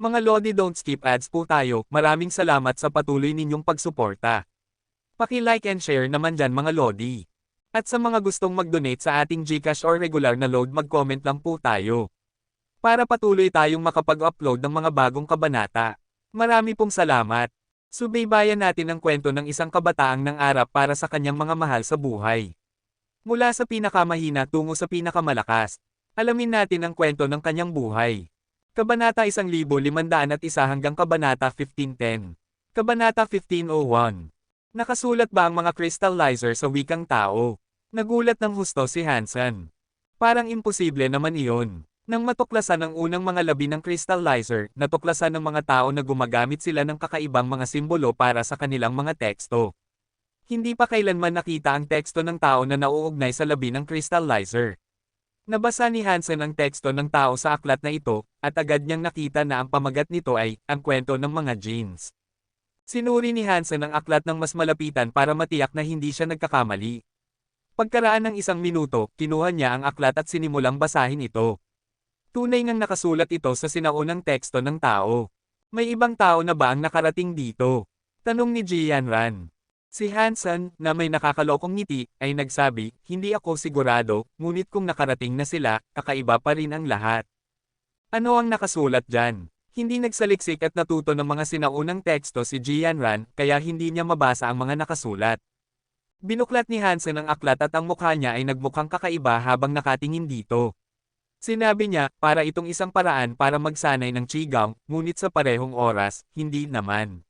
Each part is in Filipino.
Mga Lodi, don't skip ads po tayo. Maraming salamat sa patuloy ninyong pagsuporta. Paki-like and share naman dyan mga Lodi. At sa mga gustong mag-donate sa ating GCash or regular na load, mag-comment lang po tayo. Para patuloy tayong makapag-upload ng mga bagong kabanata. Marami pong salamat. Subaybayan natin ang kwento ng isang kabataang nangarap para sa kanyang mga mahal sa buhay. Mula sa pinakamahina tungo sa pinakamalakas. Alamin natin ang kwento ng kanyang buhay. Kabanata 1501 hanggang Kabanata 1510. Kabanata 1501. Nakasulat ba ang mga crystallizer sa wikang tao? Nagulat ng husto si Hansen. Parang imposible naman iyon. Nang matuklasan ang unang mga labi ng crystallizer, natuklasan ng mga tao na gumagamit sila ng kakaibang mga simbolo para sa kanilang mga teksto. Hindi pa kailanman nakita ang teksto ng tao na nauugnay sa labi ng crystallizer. Nabasa ni Hansen ang teksto ng tao sa aklat na ito, at agad niyang nakita na ang pamagat nito ay, ang kwento ng mga genes. Sinuri ni Hansen ang aklat ng mas malapitan para matiyak na hindi siya nagkakamali. Pagkaraan ng 1 minuto, kinuha niya ang aklat at sinimulang basahin ito. Tunay ngang nakasulat ito sa sinaunang teksto ng tao. May ibang tao na ba ang nakarating dito? Tanong ni Jianran. Si Hansen, na may nakakalokong ngiti, ay nagsabi, hindi ako sigurado, ngunit kung nakarating na sila, kakaiba pa rin ang lahat. Ano ang nakasulat dyan? Hindi nagsaliksik at natuto ng mga sinaunang teksto si Jianran, kaya hindi niya mabasa ang mga nakasulat. Binuklat ni Hansen ang aklat at ang mukha niya ay nagmukhang kakaiba habang nakatingin dito. Sinabi niya, para itong isang paraan para magsanay ng Qigong, ngunit sa parehong oras, hindi naman.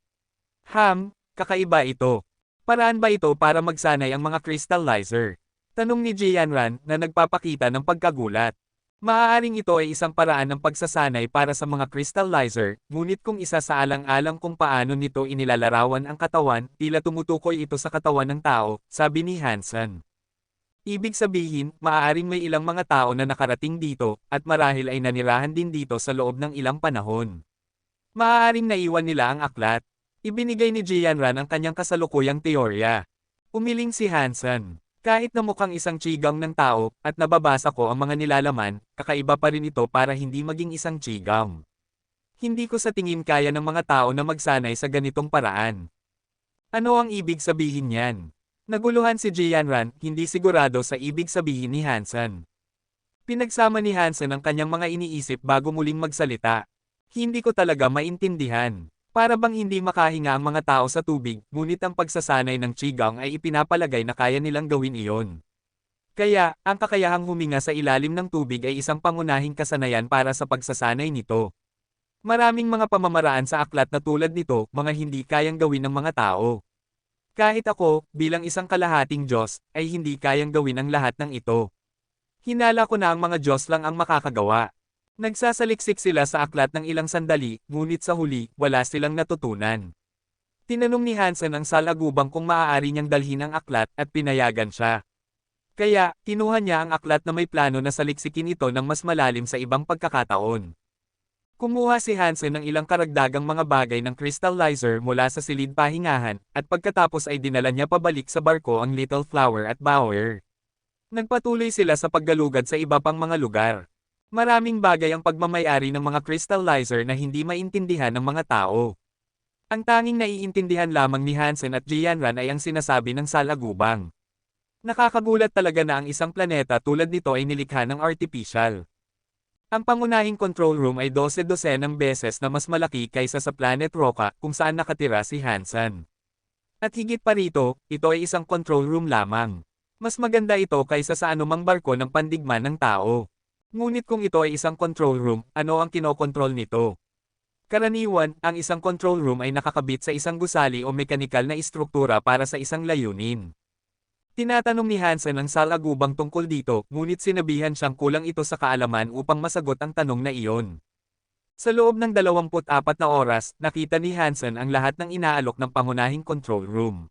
Kakaiba ito. Paraan ba ito para magsanay ang mga crystallizer? Tanong ni Jianran na nagpapakita ng pagkagulat. Maaaring ito ay isang paraan ng pagsasanay para sa mga crystallizer, ngunit kung isa sa alang-alang kung paano nito inilalarawan ang katawan, tila tumutukoy ito sa katawan ng tao, sabi ni Hansen. Ibig sabihin, maaaring may ilang mga tao na nakarating dito, at marahil ay nanirahan din dito sa loob ng ilang panahon. Maaaring naiwan nila ang aklat. Ibinigay ni Jianran ang kanyang kasalukuyang teorya. Umiling si Hansen. Kahit na mukhang isang Qigong ng tao, at nababasa ko ang mga nilalaman, kakaiba pa rin ito para hindi maging isang Qigong. Hindi ko sa tingin kaya ng mga tao na magsanay sa ganitong paraan. Ano ang ibig sabihin niyan? Naguluhan si Jianran, hindi sigurado sa ibig sabihin ni Hansen. Pinagsama ni Hansen ang kanyang mga iniisip bago muling magsalita. Hindi ko talaga maintindihan. Para bang hindi makahinga ang mga tao sa tubig, ngunit ang pagsasanay ng Qigong ay ipinapalagay na kaya nilang gawin iyon. Kaya, ang kakayahang huminga sa ilalim ng tubig ay isang pangunahing kasanayan para sa pagsasanay nito. Maraming mga pamamaraan sa aklat na tulad nito, mga hindi kayang gawin ng mga tao. Kahit ako, bilang isang kalahating Diyos, ay hindi kayang gawin ang lahat ng ito. Hinala ko na ang mga Diyos lang ang makakagawa. Nagsasaliksik sila sa aklat ng ilang sandali, ngunit sa huli, wala silang natutunan. Tinanong ni Hansen ang salagubang kung maaari niyang dalhin ang aklat, at pinayagan siya. Kaya, kinuha niya ang aklat na may plano na saliksikin ito ng mas malalim sa ibang pagkakataon. Kumuha si Hansen ng ilang karagdagang mga bagay ng crystallizer mula sa silid pahingahan, at pagkatapos ay dinala niya pabalik sa barko ang Little Flower at Bower. Nagpatuloy sila sa paggalugad sa iba pang mga lugar. Maraming bagay ang pagmamayari ng mga crystallizer na hindi maintindihan ng mga tao. Ang tanging naiintindihan lamang ni Hansen at Jianran ay ang sinasabi ng salagubang. Nakakagulat talaga na ang isang planeta tulad nito ay nilikha ng artificial. Ang pangunahing control room ay 12-dosenang beses na mas malaki kaysa sa Planet Roca kung saan nakatira si Hansen. At higit pa rito, ito ay isang control room lamang. Mas maganda ito kaysa sa anumang barko ng pandigma ng tao. Ngunit kung ito ay isang control room, ano ang kinokontrol nito? Karaniwan, ang isang control room ay nakakabit sa isang gusali o mekanikal na istruktura para sa isang layunin. Tinatanong ni Hansen ang salagubang tungkol dito, ngunit sinabihan siyang kulang ito sa kaalaman upang masagot ang tanong na iyon. Sa loob ng 24 na oras, nakita ni Hansen ang lahat ng inaalok ng pangunahing control room.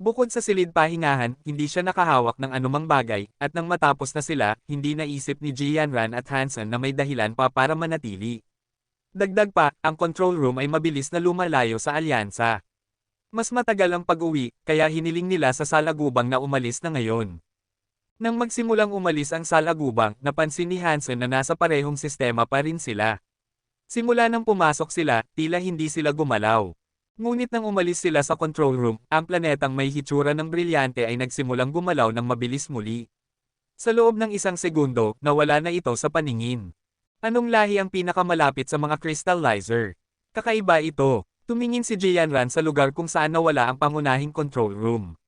Bukod sa silid pahingahan, hindi siya nakahawak ng anumang bagay, at nang matapos na sila, hindi naisip ni Jianran at Hansen na may dahilan pa para manatili. Dagdag pa, ang control room ay mabilis na lumalayo sa alyansa. Mas matagal ang pag-uwi, kaya hiniling nila sa salagubang na umalis na ngayon. Nang magsimulang umalis ang salagubang, napansin ni Hansen na nasa parehong sistema pa rin sila. Simula nang pumasok sila, tila hindi sila gumalaw. Ngunit nang umalis sila sa control room, ang planetang may hitsura ng brilyante ay nagsimulang gumalaw ng mabilis muli. Sa loob ng isang segundo, nawala na ito sa paningin. Anong lahi ang pinakamalapit sa mga crystallizer? Kakaiba ito. Tumingin si Jianran sa lugar kung saan nawala ang pangunahing control room.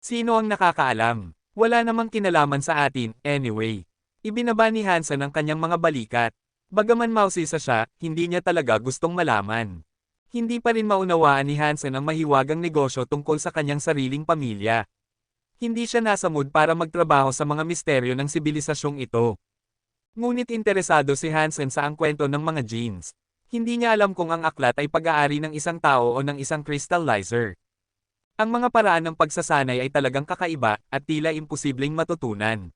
Sino ang nakakaalam? Wala namang kinalaman sa atin, anyway. Ibinaba ni Hansen ang kanyang mga balikat. Bagaman mausisa siya, hindi niya talaga gustong malaman. Hindi pa rin maunawaan ni Hansen ang mahiwagang negosyo tungkol sa kanyang sariling pamilya. Hindi siya nasa mood para magtrabaho sa mga misteryo ng sibilisasyong ito. Ngunit interesado si Hansen sa ang kwento ng mga genes. Hindi niya alam kung ang aklat ay pag-aari ng isang tao o ng isang crystallizer. Ang mga paraan ng pagsasanay ay talagang kakaiba at tila imposibleng matutunan.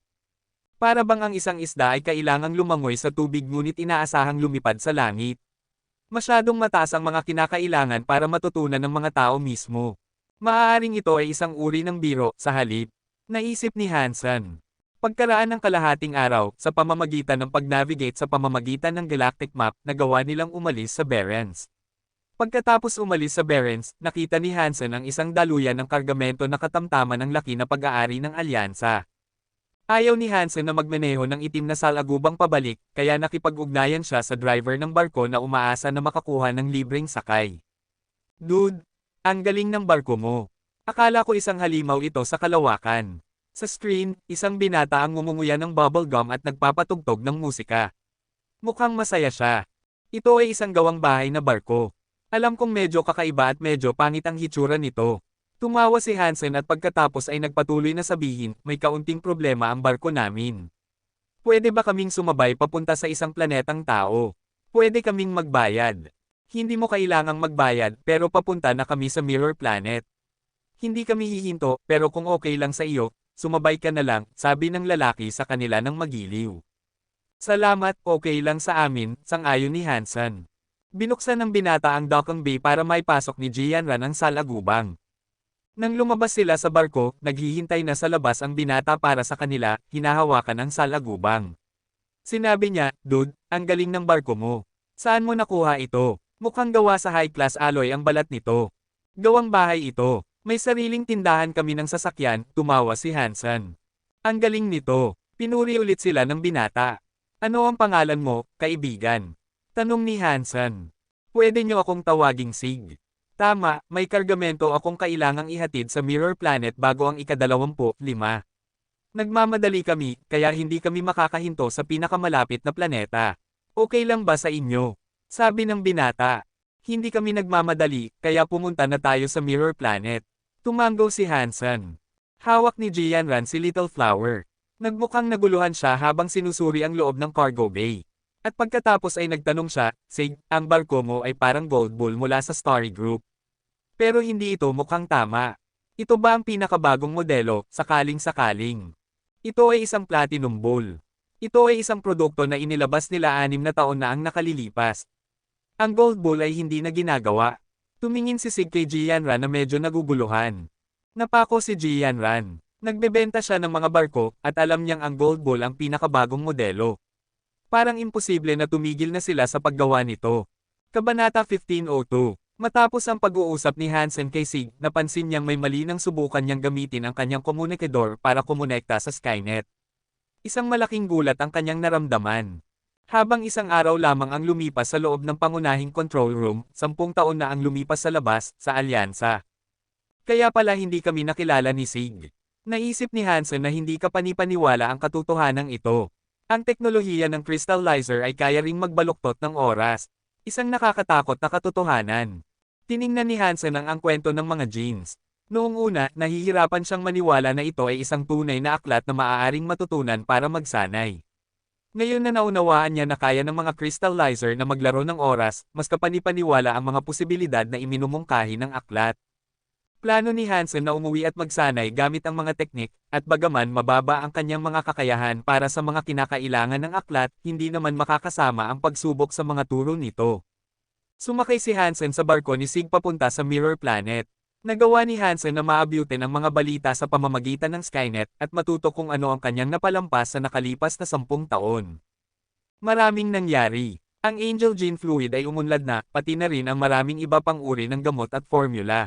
Para bang ang isang isda ay kailangang lumangoy sa tubig ngunit inaasahang lumipad sa langit. Masyadong mataas ang mga kinakailangan para matutunan ng mga tao mismo. Maaaring ito ay isang uri ng biro, sa halip. Naisip ni Hansen. Pagkaraan ng kalahating araw, sa pamamagitan ng pag-navigate sa pamamagitan ng galactic map, nagawa nilang umalis sa Berens. Pagkatapos umalis sa Berens, nakita ni Hansen ang isang daluyan ng kargamento na katamtaman ng laki na pag-aari ng alyansa. Ayaw ni Hansen na magmaneho ng itim na salagubang pabalik, kaya nakipag-ugnayan siya sa driver ng barko na umaasa na makakuha ng libreng sakay. Dude, ang galing ng barko mo. Akala ko isang halimaw ito sa kalawakan. Sa screen, isang binata ang ngumunguya ng bubblegum at nagpapatugtog ng musika. Mukhang masaya siya. Ito ay isang gawang bahay na barko. Alam kong medyo kakaiba at medyo pangit ang hitsura nito. Tumawa si Hansen at pagkatapos ay nagpatuloy na sabihin, may kaunting problema ang barko namin. Pwede ba kaming sumabay papunta sa isang planetang tao? Pwede kaming magbayad. Hindi mo kailangang magbayad pero papunta na kami sa Mirror Planet. Hindi kami hihinto pero kung okay lang sa iyo, sumabay ka na lang, sabi ng lalaki sa kanila ng magiliw. Salamat, okay lang sa amin, sang-ayon ni Hansen. Binuksan ng binata ang docking bay para maipasok ni Jianran ang salagubang. Nang lumabas sila sa barko, naghihintay na sa labas ang binata para sa kanila, hinahawakan ang salagubang. Sinabi niya, Dude, ang galing ng barko mo. Saan mo nakuha ito? Mukhang gawa sa high-class alloy ang balat nito. Gawang bahay ito. May sariling tindahan kami ng sasakyan, tumawa si Hansen. Ang galing nito. Pinuri ulit sila ng binata. Ano ang pangalan mo, kaibigan? Tanong ni Hansen. Pwede niyo akong tawaging Sig. Tama, may kargamento akong kailangang ihatid sa Mirror Planet bago ang ika-25. Nagmamadali kami, kaya hindi kami makakahinto sa pinakamalapit na planeta. Okay lang ba sa inyo? Sabi ng binata. Hindi kami nagmamadali, kaya pumunta na tayo sa Mirror Planet. Tumanggo si Hansen. Hawak ni Jianran si Little Flower. Nagmukhang naguluhan siya habang sinusuri ang loob ng cargo bay. At pagkatapos ay nagtanong siya, Sig, ang barko mo ay parang Gold Bull mula sa Starry Group. Pero hindi ito mukhang tama. Ito ba ang pinakabagong modelo, sakaling-sakaling? Ito ay isang Platinum Bull. Ito ay isang produkto na inilabas nila 6 na taon na ang nakalilipas. Ang Gold Bull ay hindi na ginagawa. Tumingin si Sig kay Jianran na medyo naguguluhan. Napako si Jianran. Nagbebenta siya ng mga barko, at alam niyang ang Gold Bull ang pinakabagong modelo. Parang imposible na tumigil na sila sa paggawa nito. Kabanata 1502. Matapos ang pag-uusap ni Hansen kay Sig, napansin niyang may mali nang subukan niyang gamitin ang kanyang komunikador para kumonekta sa Skynet. Isang malaking gulat ang kanyang naramdaman. Habang isang araw lamang ang lumipas sa loob ng pangunahing control room, 10 taon na ang lumipas sa labas, sa alyansa. Kaya pala hindi kami nakilala ni Sig. Naisip ni Hansen na hindi ka panipaniwala ang katotohanan ito. Ang teknolohiya ng crystallizer ay kaya ring magbaluktot ng oras. Isang nakakatakot na katotohanan. Tiningnan ni Hansen ang kwento ng mga genes. Noong una, nahihirapan siyang maniwala na ito ay isang tunay na aklat na maaaring matutunan para magsanay. Ngayon na naunawaan niya na kaya ng mga crystallizer na maglaro ng oras, mas kapanipaniwala ang mga posibilidad na iminumungkahi ng aklat. Plano ni Hansen na umuwi at magsanay gamit ang mga teknik, at bagaman mababa ang kanyang mga kakayahan para sa mga kinakailangan ng aklat, hindi naman makakasama ang pagsubok sa mga turo nito. Sumakay si Hansen sa barko ni Sig papunta sa Mirror Planet. Nagawa ni Hansen na maabutin ang mga balita sa pamamagitan ng Skynet at matuto kung ano ang kanyang napalampas sa nakalipas na 10 taon. Maraming nangyari. Ang Angel Gene Fluid ay umunlad na, pati na rin ang maraming iba pang uri ng gamot at formula.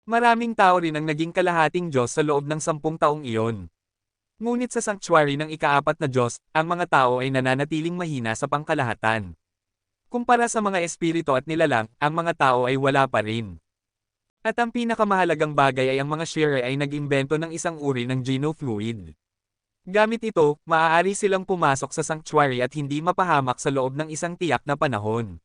Maraming tao rin ang naging kalahating Diyos sa loob ng 10 taong iyon. Ngunit sa sanctuary ng ika-4 na Diyos, ang mga tao ay nananatiling mahina sa pangkalahatan. Kumpara sa mga espiritu at nilalang, ang mga tao ay wala pa rin. At ang pinakamahalagang bagay ay ang mga Shire ay nag-imbento ng isang uri ng genofluid. Gamit ito, maaari silang pumasok sa sanctuary at hindi mapahamak sa loob ng isang tiyak na panahon.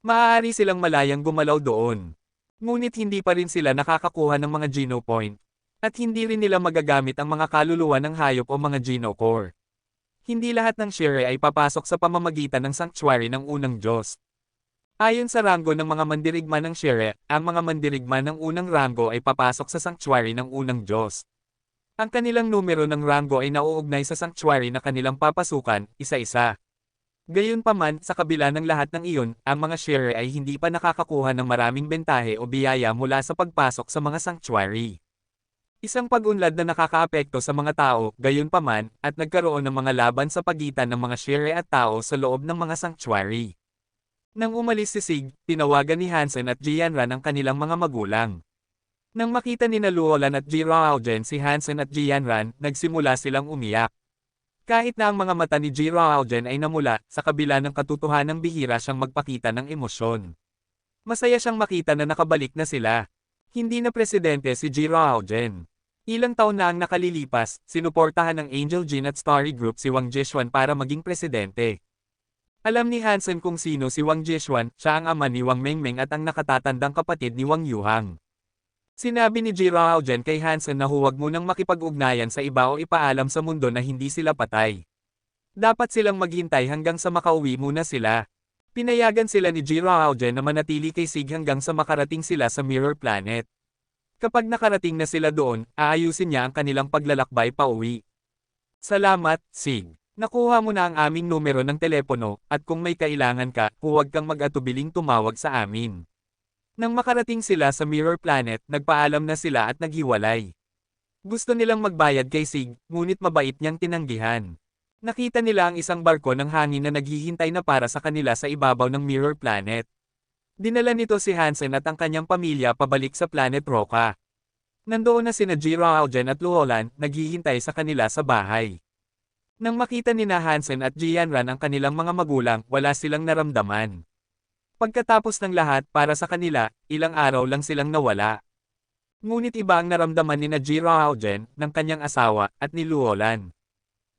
Maaari silang malayang gumalaw doon. Ngunit hindi pa rin sila nakakakuha ng mga genopoint. At hindi rin nila magagamit ang mga kaluluwa ng hayop o mga genocore. Hindi lahat ng Shire ay papasok sa pamamagitan ng sanctuary ng unang Diyos. Ayon sa ranggo ng mga mandirigma ng Shire, ang mga mandirigma ng unang ranggo ay papasok sa sanctuary ng unang Diyos. Ang kanilang numero ng ranggo ay nauugnay sa sanctuary na kanilang papasukan, isa-isa. Gayunpaman, sa kabila ng lahat ng iyon, ang mga Shire ay hindi pa nakakakuha ng maraming bentahe o biyaya mula sa pagpasok sa mga sanctuary. Isang pag-unlad na nakakaapekto sa mga tao, gayunpaman, at nagkaroon ng mga laban sa pagitan ng mga Shire at tao sa loob ng mga sanctuary. Nang umalis si Sig, tinawagan ni Hansen at Jianran ang kanilang mga magulang. Nang makita ni Luolan at Ji Raogen si Hansen at Jianran, nagsimula silang umiyak. Kahit na ang mga mata ni Ji Raogen ay namula, sa kabila ng katotohanang bihira siyang magpakita ng emosyon. Masaya siyang makita na nakabalik na sila. Hindi na presidente si Ji Raogen. Ilang taon na ang nakalilipas, sinuportahan ng Angel Gene at Starry Group si Wang Jishuan para maging presidente. Alam ni Hansen kung sino si Wang Jishuan, siya ang ama ni Wang Mengmeng at ang nakatatandang kapatid ni Wang Yuhang. Sinabi ni Ji Raogen kay Hansen na huwag munang makipag-ugnayan sa iba o ipaalam sa mundo na hindi sila patay. Dapat silang maghintay hanggang sa makauwi muna sila. Pinayagan sila ni Ji Raogen na manatili kay Sig hanggang sa makarating sila sa Mirror Planet. Kapag nakarating na sila doon, aayusin niya ang kanilang paglalakbay pauwi. Salamat, Sig. Nakuha mo na ang aming numero ng telepono, at kung may kailangan ka, huwag kang mag-atubiling tumawag sa amin. Nang makarating sila sa Mirror Planet, nagpaalam na sila at naghiwalay. Gusto nilang magbayad kay Sig, ngunit mabait niyang tinanggihan. Nakita nila ang isang barko ng hangin na naghihintay na para sa kanila sa ibabaw ng Mirror Planet. Dinala nito si Hansen at ang kanyang pamilya pabalik sa Planet Roca. Nandoon na sina Ji Raogen at Luolan, naghihintay sa kanila sa bahay. Nang makita ni Hansen at Jianran ang kanilang mga magulang, wala silang naramdaman. Pagkatapos ng lahat, para sa kanila, ilang araw lang silang nawala. Ngunit iba ang naramdaman ni Ji Raogen, ng kanyang asawa, at ni Luolan.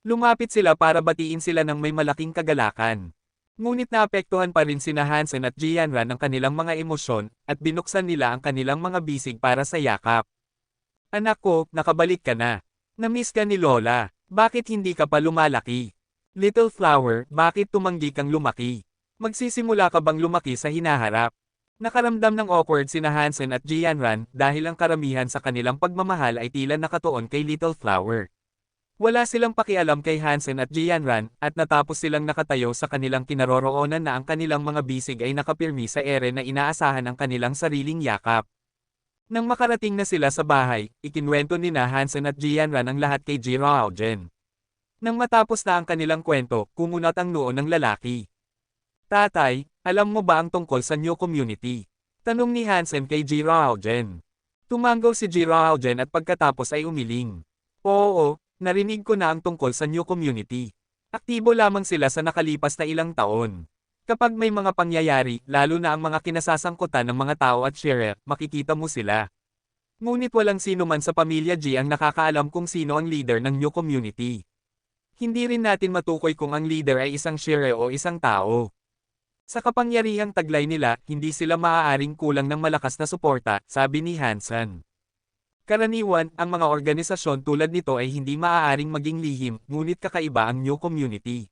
Lumapit sila para batiin sila ng may malaking kagalakan. Ngunit naapektuhan pa rin sina Hansen at Jianran ng kanilang mga emosyon, at binuksan nila ang kanilang mga bisig para sa yakap. Anak ko, nakabalik ka na. Namiss ka ni Lola. Bakit hindi ka pa lumalaki? Little flower, bakit tumanggi kang lumaki? Magsisimula ka bang lumaki sa hinaharap? Nakaramdam ng awkward sina Hansen at Jianran dahil ang karamihan sa kanilang pagmamahal ay tila nakatuon kay Little Flower. Wala silang pakialam kay Hansen at Jianran, at natapos silang nakatayo sa kanilang kinaroroonan na ang kanilang mga bisig ay nakapirmi sa ere na inaasahan ang kanilang sariling yakap. Nang makarating na sila sa bahay, ikinwento ni Hansen at Jianran ang lahat kay Ji Raogen. Nang matapos na ang kanilang kwento, kumunat ang noo ng lalaki. Tatay, alam mo ba ang tungkol sa new community? Tanong ni Hansen kay Ji Raogen. Tumanggaw si Ji Raogen at pagkatapos ay umiling. Oo. Narinig ko na ang tungkol sa new community. Aktibo lamang sila sa nakalipas na ilang taon. Kapag may mga pangyayari, lalo na ang mga kinasasangkutan ng mga tao at Shire, makikita mo sila. Ngunit walang sino man sa pamilya G ang nakakaalam kung sino ang leader ng new community. Hindi rin natin matukoy kung ang leader ay isang Shire o isang tao. Sa kapangyarihang taglay nila, hindi sila maaaring kulang ng malakas na suporta, sabi ni Hansen. Karaniwan, ang mga organisasyon tulad nito ay hindi maaaring maging lihim, ngunit kakaiba ang new community.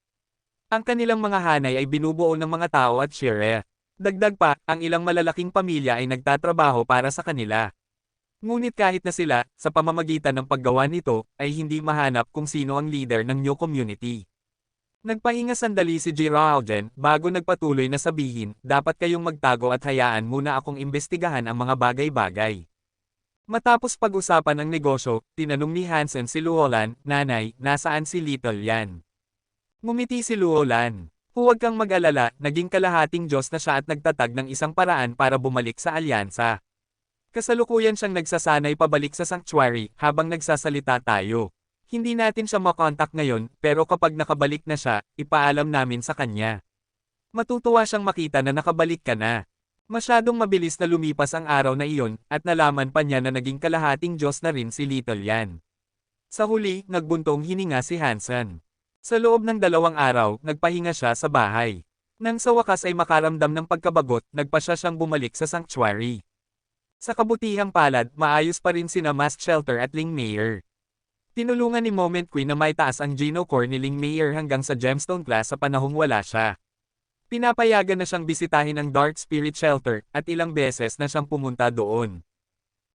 Ang kanilang mga hanay ay binubuo ng mga tao at Shire. Dagdag pa, ang ilang malalaking pamilya ay nagtatrabaho para sa kanila. Ngunit kahit na sila, sa pamamagitan ng paggawa nito, ay hindi mahanap kung sino ang leader ng new community. Nagpahinga sandali si Ji Raogen bago nagpatuloy na sabihin, dapat kayong magtago at hayaan muna akong imbestigahan ang mga bagay-bagay. Matapos pag-usapan ang negosyo, tinanong ni Hansen si Luolan, Nanay, nasaan si Little Yan? Ngumiti si Luolan. Huwag kang mag-alala, naging kalahating Diyos na siya at nagtatag ng isang paraan para bumalik sa alyansa. Kasalukuyan siyang nagsasanay pabalik sa sanctuary habang nagsasalita tayo. Hindi natin siya makontak ngayon, pero kapag nakabalik na siya, ipaalam namin sa kanya. Matutuwa siyang makita na nakabalik ka na. Masyadong mabilis na lumipas ang araw na iyon, at nalaman pa niya na naging kalahating Diyos na rin si Little Yan. Sa huli, nagbuntong hininga si Hansen. Sa loob ng 2 araw, nagpahinga siya sa bahay. Nang sa wakas ay makaramdam ng pagkabagot, nagpasya siyang bumalik sa sanctuary. Sa kabutihang palad, maayos pa rin sina Mask Shelter at Ling Mayer. Tinulungan ni Moment Queen na maitaas ang Geno Core ni Ling Mayer hanggang sa Gemstone class sa panahong wala siya. Pinapayagan na siyang bisitahin ang Dark Spirit Shelter, at ilang beses na siyang pumunta doon.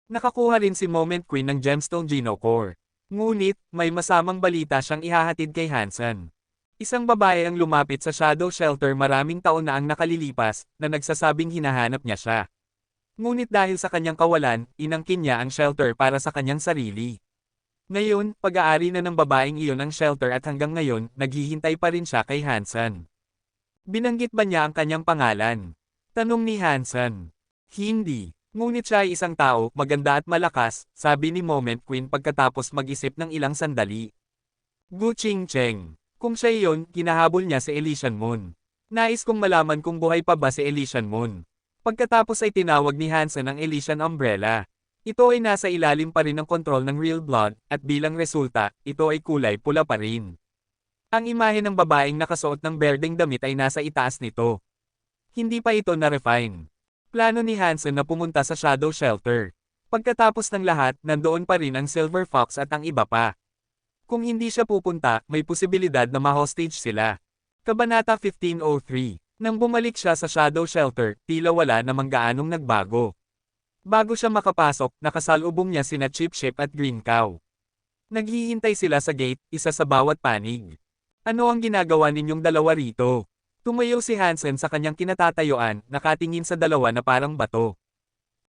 Nakakuha rin si Moment Queen ng Gemstone Geno Core. Ngunit, may masamang balita siyang ihahatid kay Hansen. Isang babae ang lumapit sa Shadow Shelter maraming taon na ang nakalilipas, na nagsasabing hinahanap niya siya. Ngunit dahil sa kanyang kawalan, inangkin niya ang shelter para sa kanyang sarili. Ngayon, pag-aari na ng babaeng iyon ang shelter at hanggang ngayon, naghihintay pa rin siya kay Hansen. Binanggit ba niya ang kanyang pangalan? Tanong ni Hansen. Hindi. Ngunit siya ay isang tao, maganda at malakas, sabi ni Moment Queen pagkatapos mag-isip ng ilang sandali. Gu Qingcheng. Kung siya iyon, kinahabol niya si Elysian Moon. Nais kong malaman kung buhay pa ba si Elysian Moon. Pagkatapos ay tinawag ni Hansen ang Elysian Umbrella. Ito ay nasa ilalim pa rin ng kontrol ng Real Blood, at bilang resulta, ito ay kulay pula pa rin. Ang imahe ng babaeng nakasuot ng berdeng damit ay nasa itaas nito. Hindi pa ito na-refine. Plano ni Hansen na pumunta sa Shadow Shelter. Pagkatapos ng lahat, nandoon pa rin ang Silver Fox at ang iba pa. Kung hindi siya pupunta, may posibilidad na ma-hostage sila. Kabanata 1503. Nang bumalik siya sa Shadow Shelter, tila wala namang gaanong nagbago. Bago siya makapasok, nakasalubong niya sina Chip Ship at Green Cow. Naghihintay sila sa gate, isa sa bawat panig. Ano ang ginagawa ninyong dalawa rito? Tumayo si Hansen sa kanyang kinatatayuan, nakatingin sa dalawa na parang bato.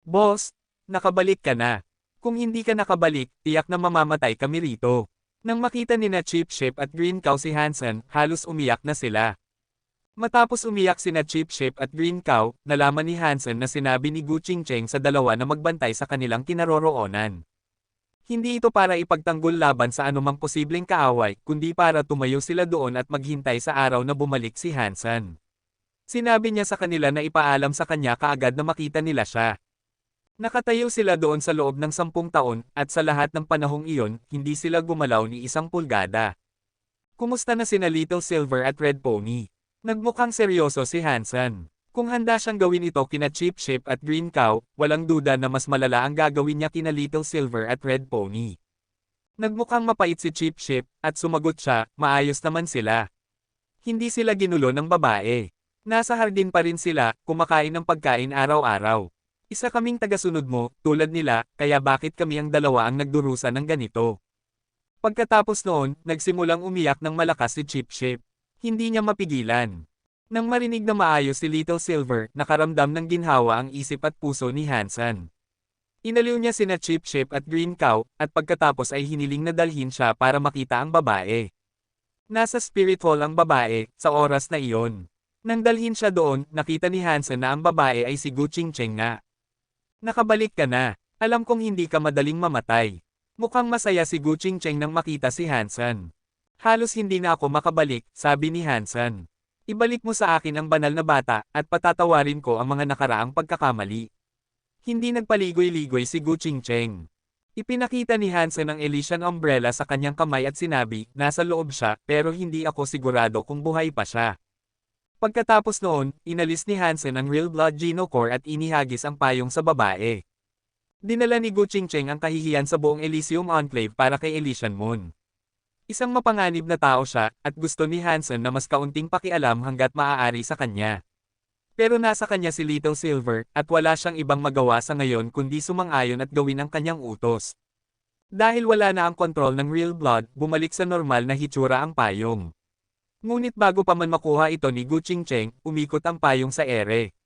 Boss, nakabalik ka na. Kung hindi ka nakabalik, tiyak na mamamatay kami rito. Nang makita ni na Chip Ship at Green Cow si Hansen, halos umiyak na sila. Matapos umiyak sina Chip Ship at Green Cow, nalaman ni Hansen na sinabi ni Gu Qingcheng sa dalawa na magbantay sa kanilang kinaroroonan. Hindi ito para ipagtanggol laban sa anumang posibleng kaaway, kundi para tumayo sila doon at maghintay sa araw na bumalik si Hansen. Sinabi niya sa kanila na ipaalam sa kanya kaagad na makita nila siya. Nakatayo sila doon sa loob ng 10 taon, at sa lahat ng panahong iyon, hindi sila gumalaw ni isang pulgada. Kumusta na sina Little Silver at Red Pony? Nagmukhang seryoso si Hansen. Kung handa siyang gawin ito kina Chip Ship at Green Cow, walang duda na mas malala ang gagawin niya kina Little Silver at Red Pony. Nagmukhang mapait si Chip Ship, at sumagot siya, maayos naman sila. Hindi sila ginulo ng babae. Nasa hardin pa rin sila, kumakain ng pagkain araw-araw. Isa kaming tagasunod mo, tulad nila, kaya bakit kami ang dalawa ang nagdurusa ng ganito? Pagkatapos noon, nagsimulang umiyak ng malakas si Chip Ship. Hindi niya mapigilan. Nang marinig na maayos si Little Silver, nakaramdam ng ginhawa ang isip at puso ni Hansen. Inaliw niya sina Chip Ship at Green Cow, at pagkatapos ay hiniling na dalhin siya para makita ang babae. Nasa Spirit Hall ang babae, sa oras na iyon. Nang dalhin siya doon, nakita ni Hansen na ang babae ay si Gu Qingcheng nga. Nakabalik ka na. Alam kong hindi ka madaling mamatay. Mukhang masaya si Gu Qingcheng nang makita si Hansen. Halos hindi na ako makabalik, sabi ni Hansen. Ibalik mo sa akin ang banal na bata, at patatawarin ko ang mga nakaraang pagkakamali. Hindi nagpaligoy-ligoy si Gu Qingcheng. Ipinakita ni Hansen ang Elysian Umbrella sa kanyang kamay at sinabi, nasa loob siya, pero hindi ako sigurado kung buhay pa siya. Pagkatapos noon, inalis ni Hansen ang Real Blood Geno Core at inihagis ang payong sa babae. Dinala ni Gu Qingcheng ang kahihiyan sa buong Elysium Enclave para kay Elysian Moon. Isang mapanganib na tao siya, at gusto ni Hansen na mas kaunting pakialam hanggat maaari sa kanya. Pero nasa kanya si Little Silver, at wala siyang ibang magawa sa ngayon kundi sumang-ayon at gawin ang kanyang utos. Dahil wala na ang kontrol ng Real Blood, bumalik sa normal na hitsura ang payong. Ngunit bago pa man makuha ito ni Gu Qingcheng, umikot ang payong sa ere.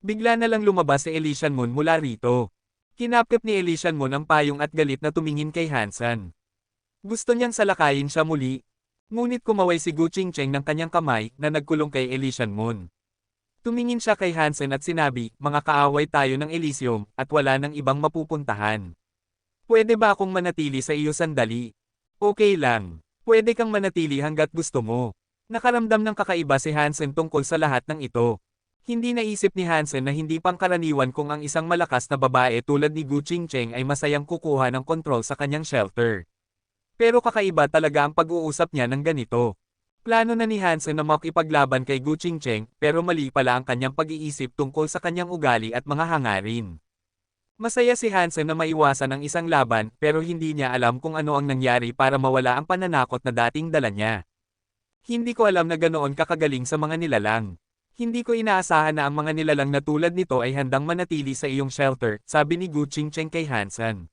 Bigla na lang lumabas si Elysian Moon mula rito. Kinapkap ni Elysian Moon ang payong at galit na tumingin kay Hansen. Gusto niyang salakayin siya muli. Ngunit kumaway si Gu Qingcheng ng kanyang kamay na nagkulong kay Elysian Moon. Tumingin siya kay Hansen at sinabi, mga kaaway tayo ng Elysium, at wala nang ibang mapupuntahan. Pwede ba akong manatili sa iyo sandali? Okay lang. Pwede kang manatili hanggat gusto mo. Nakaramdam ng kakaiba si Hansen tungkol sa lahat ng ito. Hindi naisip ni Hansen na hindi pangkaraniwan kung ang isang malakas na babae tulad ni Gu Qingcheng ay masayang kukuha ng kontrol sa kanyang shelter. Pero kakaiba talaga ang pag-uusap niya ng ganito. Plano na ni Hansen na makipaglaban kay Gu Qingcheng, pero mali pala ang kanyang pag-iisip tungkol sa kanyang ugali at mga hangarin. Masaya si Hansen na maiwasan ang isang laban, pero hindi niya alam kung ano ang nangyari para mawala ang pananakot na dating dala niya. Hindi ko alam na ganoon kakagaling sa mga nilalang. Hindi ko inaasahan na ang mga nilalang na tulad nito ay handang manatili sa iyong shelter, sabi ni Gu Qingcheng kay Hansen.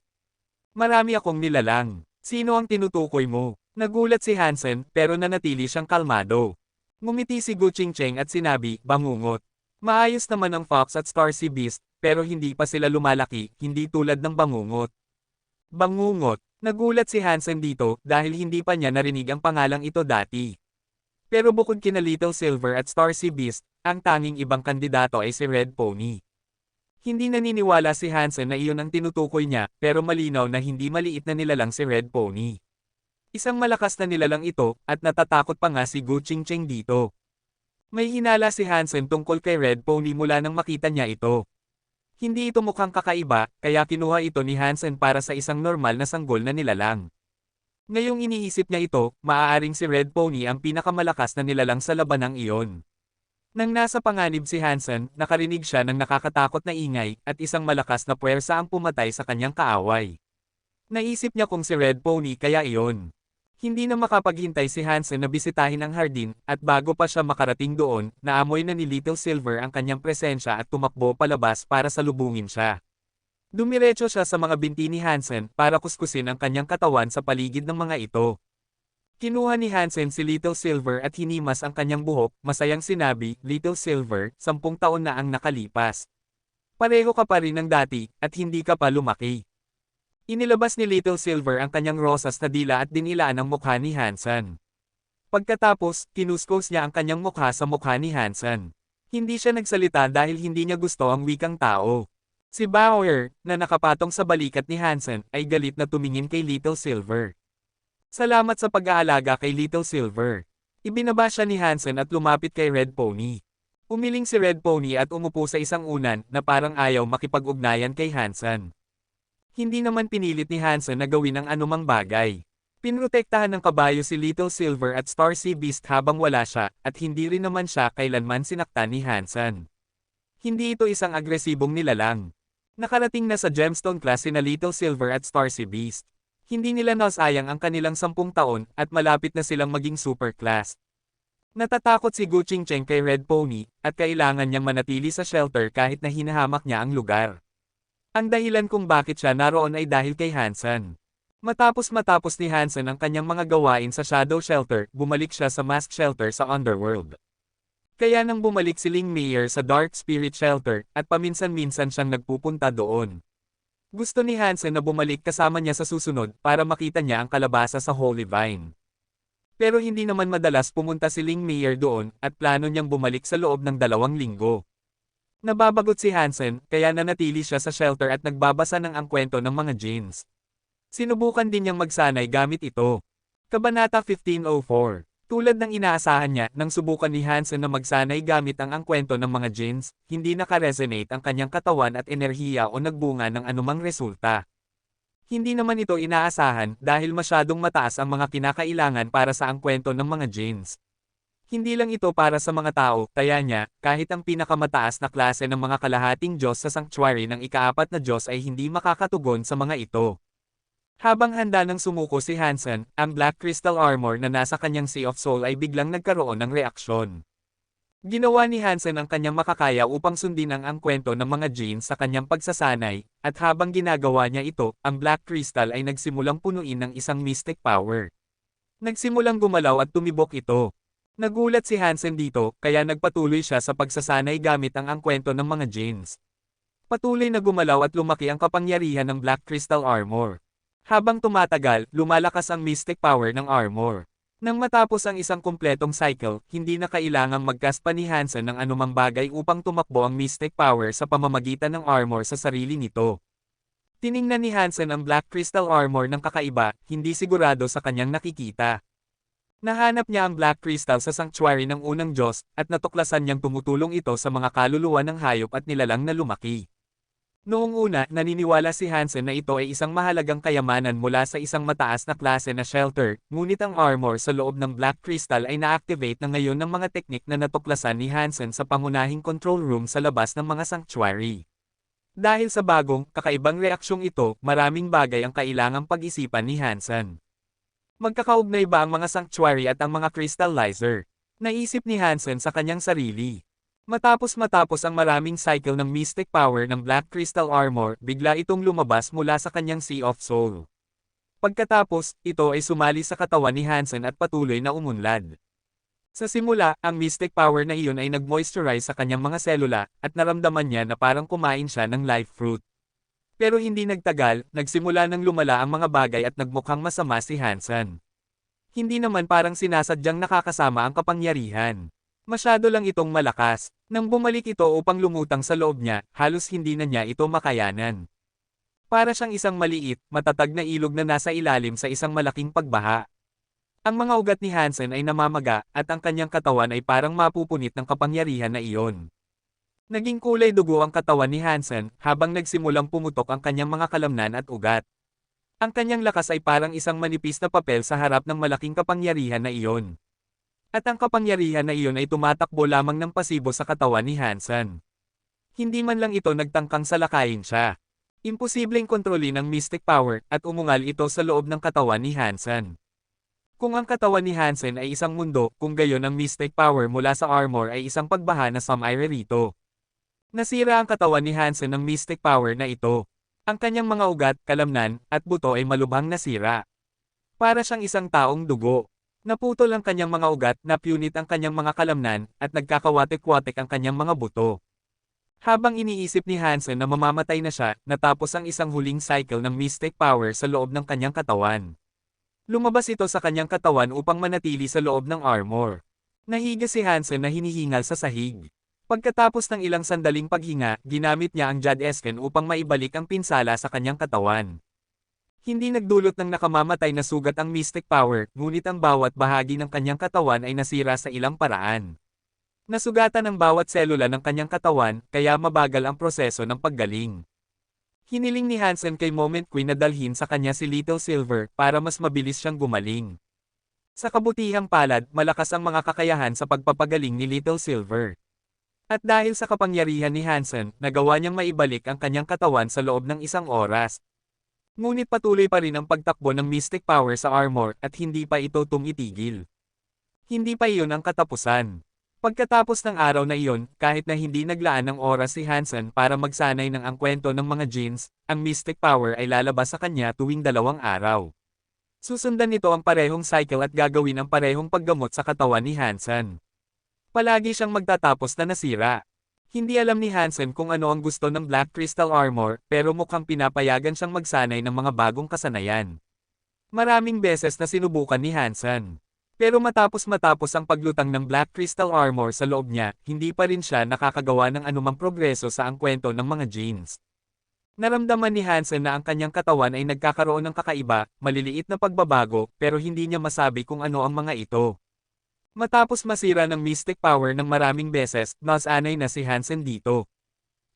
Marami akong nilalang. Sino ang tinutukoy mo? Nagulat si Hansen, pero nanatili siyang kalmado. Ngumiti si Gu Qingcheng at sinabi, bangungot. Maayos naman ang Fox at Starsea Beast, pero hindi pa sila lumalaki, hindi tulad ng bangungot. Bangungot. Nagulat si Hansen dito dahil hindi pa niya narinig ang pangalang ito dati. Pero bukod kina Little Silver at Starsea Beast, ang tanging ibang kandidato ay si Red Pony. Hindi naniniwala si Hansen na iyon ang tinutukoy niya, pero malinaw na hindi maliit na nilalang si Red Pony. Isang malakas na nilalang ito, at natatakot pa nga si Gu Qingcheng dito. May hinala si Hansen tungkol kay Red Pony mula nang makita niya ito. Hindi ito mukhang kakaiba, kaya kinuha ito ni Hansen para sa isang normal na sanggol na nilalang. Ngayong iniisip niya ito, maaaring si Red Pony ang pinakamalakas na nilalang sa labanang iyon. Nang nasa panganib si Hansen, nakarinig siya ng nakakatakot na ingay, at isang malakas na puwersa ang pumatay sa kanyang kaaway. Naisip niya kung si Red Pony kaya iyon. Hindi na makapaghintay si Hansen na bisitahin ang hardin, at bago pa siya makarating doon, naamoy na ni Little Silver ang kanyang presensya at tumakbo palabas para salubungin siya. Dumiretso siya sa mga binti ni Hansen para kuskusin ang kanyang katawan sa paligid ng mga ito. Kinuha ni Hansen si Little Silver at hinimas ang kanyang buhok, masayang sinabi, Little Silver, 10 taon na ang nakalipas. Pareho ka pa rin ng dati, at hindi ka pa lumaki. Inilabas ni Little Silver ang kanyang rosas na dila at dinilaan ang mukha ni Hansen. Pagkatapos, kinuskos niya ang kanyang mukha sa mukha ni Hansen. Hindi siya nagsalita dahil hindi niya gusto ang wikang tao. Si Bauer, na nakapatong sa balikat ni Hansen, ay galit na tumingin kay Little Silver. Salamat sa pag-aalaga kay Little Silver. Ibinaba siya ni Hansen at lumapit kay Red Pony. Umiling si Red Pony at umupo sa isang unan na parang ayaw makipag-ugnayan kay Hansen. Hindi naman pinilit ni Hansen na gawin ang anumang bagay. Pinrotektahan ng kabayo si Little Silver at Starsea Beast habang wala siya, at hindi rin naman siya kailanman sinaktan ni Hansen. Hindi ito isang agresibong nilalang. Nakarating na sa Gemstone class sina Little Silver at Starsea Beast. Hindi nila nasayang ang kanilang 10 taon, at malapit na silang maging super class. Natatakot si Gu Qingcheng kay Red Pony, at kailangan niyang manatili sa shelter kahit na hinahamak niya ang lugar. Ang dahilan kung bakit siya naroon ay dahil kay Hansen. Matapos ni Hansen ang kanyang mga gawain sa Shadow Shelter, bumalik siya sa Mask Shelter sa Underworld. Kaya nang bumalik si Ling Mayer sa Dark Spirit Shelter, at paminsan-minsan siyang nagpupunta doon. Gusto ni Hansen na bumalik kasama niya sa susunod para makita niya ang kalabasa sa Holy Vine. Pero hindi naman madalas pumunta si Ling Mayer doon, at plano niyang bumalik sa loob ng 2 linggo. Nababagot si Hansen, kaya nanatili siya sa shelter at nagbabasa ng ang kwento ng mga jeans. Sinubukan din niyang magsanay gamit ito. Kabanata 1504. Tulad ng inaasahan niya, nang subukan ni Hansen na magsanay gamit ang kwento ng mga jeans, hindi nakaresonate ang kanyang katawan at enerhiya o nagbunga ng anumang resulta. Hindi naman ito inaasahan dahil masyadong mataas ang mga kinakailangan para sa ang kwento ng mga jeans. Hindi lang ito para sa mga tao, kaya niya, kahit ang pinakamataas na klase ng mga kalahating Diyos sa sanctuary ng ika-4 na Diyos ay hindi makakatugon sa mga ito. Habang handa nang sumuko si Hansen, ang Black Crystal Armor na nasa kanyang Sea of Soul ay biglang nagkaroon ng reaksyon. Ginawa ni Hansen ang kanyang makakaya upang sundin ang kwento ng mga jeans sa kanyang pagsasanay, at habang ginagawa niya ito, ang Black Crystal ay nagsimulang punuin ng isang mystic power. Nagsimulang gumalaw at tumibok ito. Nagulat si Hansen dito, kaya nagpatuloy siya sa pagsasanay gamit ang kwento ng mga jeans. Patuloy na gumalaw at lumaki ang kapangyarihan ng Black Crystal Armor. Habang tumatagal, lumalakas ang mystic power ng armor. Nagsimulang gumalaw at lumaki ang kapangyarihan ng Black Crystal Armor. Patuloy na gumalaw at lumaki ang kapangyarihan ng Black Crystal Armor. Habang tumatagal, lumalakas ang mystic power ng Black Crystal Armor. Nang matapos ang isang kumpletong cycle, hindi na kailangang mag-cast pa ni Hansen ng anumang bagay upang tumakbo ang Mystic Power sa pamamagitan ng armor sa sarili nito. Tiningnan ni Hansen ang Black Crystal Armor ng kakaiba, hindi sigurado sa kanyang nakikita. Nahanap niya ang Black Crystal sa sanctuary ng unang Diyos, at natuklasan niyang tumutulong ito sa mga kaluluwa ng hayop at nilalang na lumaki. Noong una, naniniwala si Hansen na ito ay isang mahalagang kayamanan mula sa isang mataas na klase na shelter, ngunit ang armor sa loob ng Black Crystal ay na-activate na ngayon ng mga teknik na natuklasan ni Hansen sa pangunahing control room sa labas ng mga sanctuary. Dahil sa bagong, kakaibang reaksyong ito, maraming bagay ang kailangang pag-isipan ni Hansen. Magkakaugnay ba ang mga sanctuary at ang mga crystallizer? Naisip ni Hansen sa kanyang sarili. Matapos ang maraming cycle ng mystic power ng Black Crystal Armor, bigla itong lumabas mula sa kanyang Sea of Soul. Pagkatapos, ito ay sumali sa katawan ni Hansen at patuloy na umunlad. Sa simula, ang mystic power na iyon ay nag-moisturize sa kanyang mga selula, at naramdaman niya na parang kumain siya ng life fruit. Pero hindi nagtagal, nagsimula nang lumala ang mga bagay at nagmukhang masama si Hansen. Hindi naman parang sinasadyang nakakasama ang kapangyarihan. Masyado lang itong malakas. Nang bumalik ito upang lumutang sa loob niya, halos hindi na niya ito makayanan. Para siyang isang maliit, matatag na ilog na nasa ilalim sa isang malaking pagbaha. Ang mga ugat ni Hansen ay namamaga, at ang kanyang katawan ay parang mapupunit ng kapangyarihan na iyon. Naging kulay dugo ang katawan ni Hansen, habang nagsimulang pumutok ang kanyang mga kalamnan at ugat. Ang kanyang lakas ay parang isang manipis na papel sa harap ng malaking kapangyarihan na iyon. At ang kapangyarihan na iyon ay tumatakbo lamang ng pasibo sa katawan ni Hansen. Hindi man lang ito nagtangkang salakayin siya. Imposibleng kontrolin ang mystic power, at umungal ito sa loob ng katawan ni Hansen. Kung ang katawan ni Hansen ay isang mundo, kung gayon ang mystic power mula sa armor ay isang pagbaha na rito. Nasira ang katawan ni Hansen ng mystic power na ito. Ang kanyang mga ugat, kalamnan, at buto ay malubhang nasira. Para siyang isang taong dugo. Naputol ang kanyang mga ugat, napunit ang kanyang mga kalamnan, at nagkakawatik-watik ang kanyang mga buto. Habang iniisip ni Hansen na mamamatay na siya, natapos ang isang huling cycle ng mystic power sa loob ng kanyang katawan. Lumabas ito sa kanyang katawan upang manatili sa loob ng armor. Nahiga si Hansen na hinihingal sa sahig. Pagkatapos ng ilang sandaling paghinga, ginamit niya ang Jad-Esken upang maibalik ang pinsala sa kanyang katawan. Hindi nagdulot ng nakamamatay na sugat ang mystic power, ngunit ang bawat bahagi ng kanyang katawan ay nasira sa ilang paraan. Nasugatan ang bawat selula ng kanyang katawan, kaya mabagal ang proseso ng paggaling. Hiniling ni Hansen kay Moment Queen na dalhin sa kanya si Little Silver para mas mabilis siyang gumaling. Sa kabutihang palad, malakas ang mga kakayahan sa pagpapagaling ni Little Silver. At dahil sa kapangyarihan ni Hansen, nagawa niyang maibalik ang kanyang katawan sa loob ng isang oras. Ngunit patuloy pa rin ang pagtakbo ng mystic power sa armor at hindi pa ito tumitigil. Hindi pa iyon ang katapusan. Pagkatapos ng araw na iyon, kahit na hindi naglaan ng oras si Hansen para magsanay ng ang kwento ng mga genes, ang mystic power ay lalabas sa kanya tuwing 2 araw. Susundan nito ang parehong cycle at gagawin ang parehong paggamot sa katawan ni Hansen. Palagi siyang magtatapos na nasira. Hindi alam ni Hansen kung ano ang gusto ng Black Crystal Armor, pero mukhang pinapayagan siyang magsanay ng mga bagong kasanayan. Maraming beses na sinubukan ni Hansen. Pero matapos ang paglutang ng Black Crystal Armor sa loob niya, hindi pa rin siya nakakagawa ng anumang progreso sa ang kwento ng mga genes. Naramdaman ni Hansen na ang kanyang katawan ay nagkakaroon ng kakaiba, maliliit na pagbabago, pero hindi niya masabi kung ano ang mga ito. Matapos masira ng mystic power ng maraming beses, nasanay na si Hansen dito.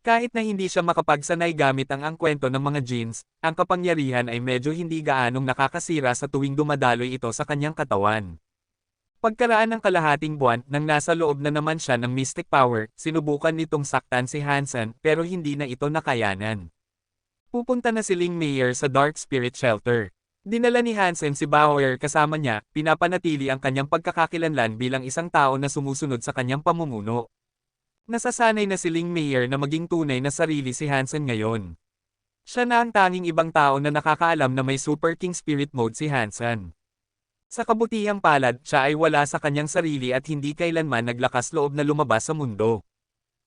Kahit na hindi siya makapagsanay gamit ang kwento ng mga genes, ang kapangyarihan ay medyo hindi gaanong nakakasira sa tuwing dumadaloy ito sa kanyang katawan. Pagkaraan ng kalahating buwan, nang nasa loob na naman siya ng mystic power, sinubukan nitong saktan si Hansen pero hindi na ito nakayanan. Pupunta na si Ling Mayer sa Dark Spirit Shelter. Dinala ni Hansen si Bauer kasama niya, pinapanatili ang kanyang pagkakakilanlan bilang isang tao na sumusunod sa kanyang pamumuno. Nasasanay na si Ling Mayer na maging tunay na sarili si Hansen ngayon. Siya na ang tanging ibang tao na nakakaalam na may Super King Spirit Mode si Hansen. Sa kabutihang palad, siya ay wala sa kanyang sarili at hindi kailanman naglakas loob na lumabas sa mundo.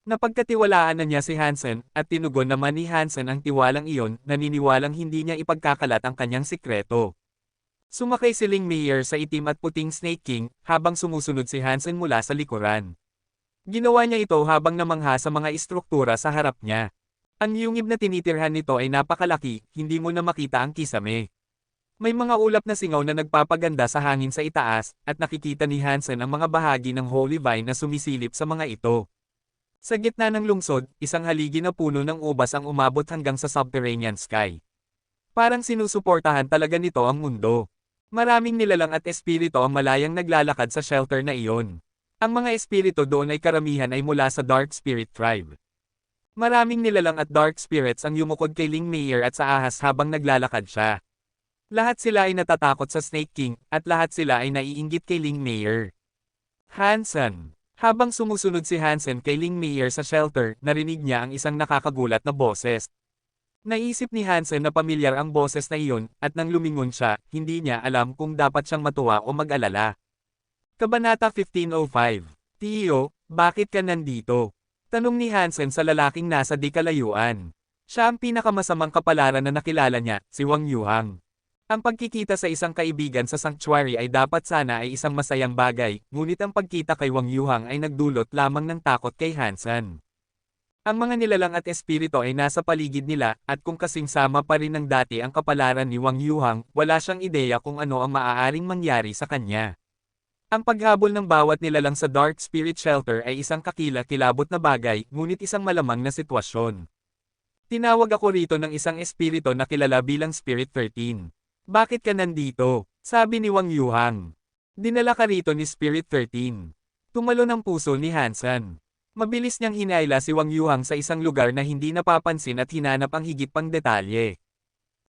Napagkatiwalaan na niya si Hansen, at tinugon naman ni Hansen ang tiwalang iyon, naniniwalang hindi niya ipagkakalat ang kanyang sikreto. Sumakay si Ling Mayer sa itim at puting Snake King, habang sumusunod si Hansen mula sa likuran. Ginawa niya ito habang namangha sa mga istruktura sa harap niya. Ang yungib na tinitirhan nito ay napakalaki, hindi mo na makita ang kisame. May mga ulap na singaw na nagpapaganda sa hangin sa itaas, at nakikita ni Hansen ang mga bahagi ng Holy Vine na sumisilip sa mga ito. Sa gitna ng lungsod, isang haligi na puno ng ubas ang umabot hanggang sa subterranean sky. Parang sinusuportahan talaga nito ang mundo. Maraming nilalang at espiritu ang malayang naglalakad sa shelter na iyon. Ang mga espiritu doon ay karamihan ay mula sa Dark Spirit Tribe. Maraming nilalang at Dark Spirits ang yumukod kay Ling Mayer at sa ahas habang naglalakad siya. Lahat sila ay natatakot sa Snake King, at lahat sila ay naiinggit kay Ling Mayer. Hansen. Habang sumusunod si Hansen kay Ling Mayer sa shelter, narinig niya ang isang nakakagulat na boses. Naisip ni Hansen na pamilyar ang boses na iyon, at nang lumingon siya, hindi niya alam kung dapat siyang matuwa o mag-alala. Kabanata 1505. Tiyo, bakit ka nandito? Tanong ni Hansen sa lalaking nasa di kalayuan. Siya ang pinakamasamang kapalaran na nakilala niya, si Wang Yuhang. Ang pagkikita sa isang kaibigan sa sanctuary ay dapat sana ay isang masayang bagay, ngunit ang pagkita kay Wang Yuhang ay nagdulot lamang ng takot kay Hansen. Ang mga nilalang at espiritu ay nasa paligid nila, at kung kasing sama pa rin ng dati ang kapalaran ni Wang Yuhang, wala siyang ideya kung ano ang maaaring mangyari sa kanya. Ang paghabol ng bawat nilalang sa Dark Spirit Shelter ay isang kakila-kilabot na bagay, ngunit isang malamang na sitwasyon. Tinawag ako rito ng isang espiritu na kilala bilang Spirit 13. Bakit ka nandito? Sabi ni Wang Yuhang. Dinala ka rito ni Spirit 13. Tumalo ng puso ni Hansen. Mabilis niyang hinayla si Wang Yuhang sa isang lugar na hindi napapansin at hinanap ang higit pang detalye.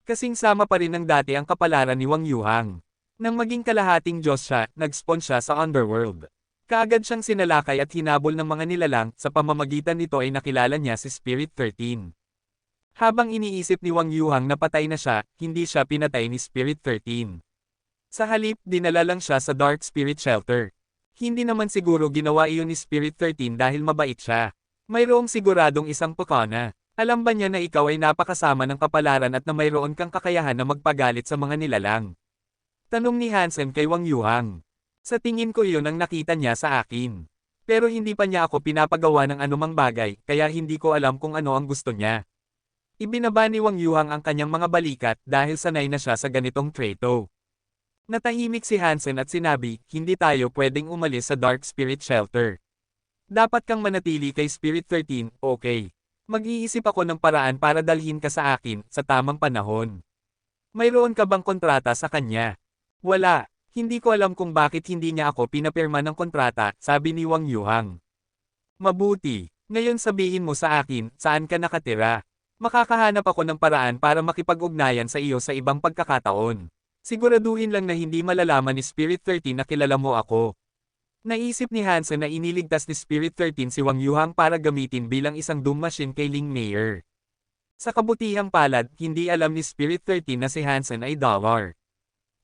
Kasing sama pa rin ng dati ang kapalaran ni Wang Yuhang. Nang maging kalahating Diyos siya, nag-spawn siya sa underworld. Kaagad siyang sinalakay at hinabol ng mga nilalang, sa pamamagitan nito ay nakilala niya si Spirit 13. Habang iniisip ni Wang Yuhang na patay na siya, hindi siya pinatay ni Spirit 13. Sa halip, dinala lang siya sa Dark Spirit Shelter. Hindi naman siguro ginawa iyon ni Spirit 13 dahil mabait siya. Mayroong siguradong isang pukana. Alam ba niya na ikaw ay napakasama ng kapalaran at na mayroon kang kakayahan na magpagalit sa mga nilalang? Tanong ni Hansen kay Wang Yuhang. Sa tingin ko iyon ang nakita niya sa akin. Pero hindi pa niya ako pinapagawa ng anumang bagay, kaya hindi ko alam kung ano ang gusto niya. Ibinaba ni Wang Yuhang ang kanyang mga balikat dahil sanay na siya sa ganitong treto. Natahimik si Hansen at sinabi, hindi tayo pwedeng umalis sa Dark Spirit Shelter. Dapat kang manatili kay Spirit 13, okay. Mag-iisip ako ng paraan para dalhin ka sa akin, sa tamang panahon. Mayroon ka bang kontrata sa kanya? Wala. Hindi ko alam kung bakit hindi niya ako pinapirma ng kontrata, sabi ni Wang Yuhang. Mabuti. Ngayon sabihin mo sa akin, saan ka nakatira? Makakahanap ako ng paraan para makipag-ugnayan sa iyo sa ibang pagkakataon. Siguraduhin lang na hindi malalaman ni Spirit 13 na kilala mo ako. Naisip ni Hansen na iniligtas ni Spirit 13 si Wang Yuhang para gamitin bilang isang doom machine kay Ling Mayer. Sa kabutihang palad, hindi alam ni Spirit 13 na si Hansen ay dollar.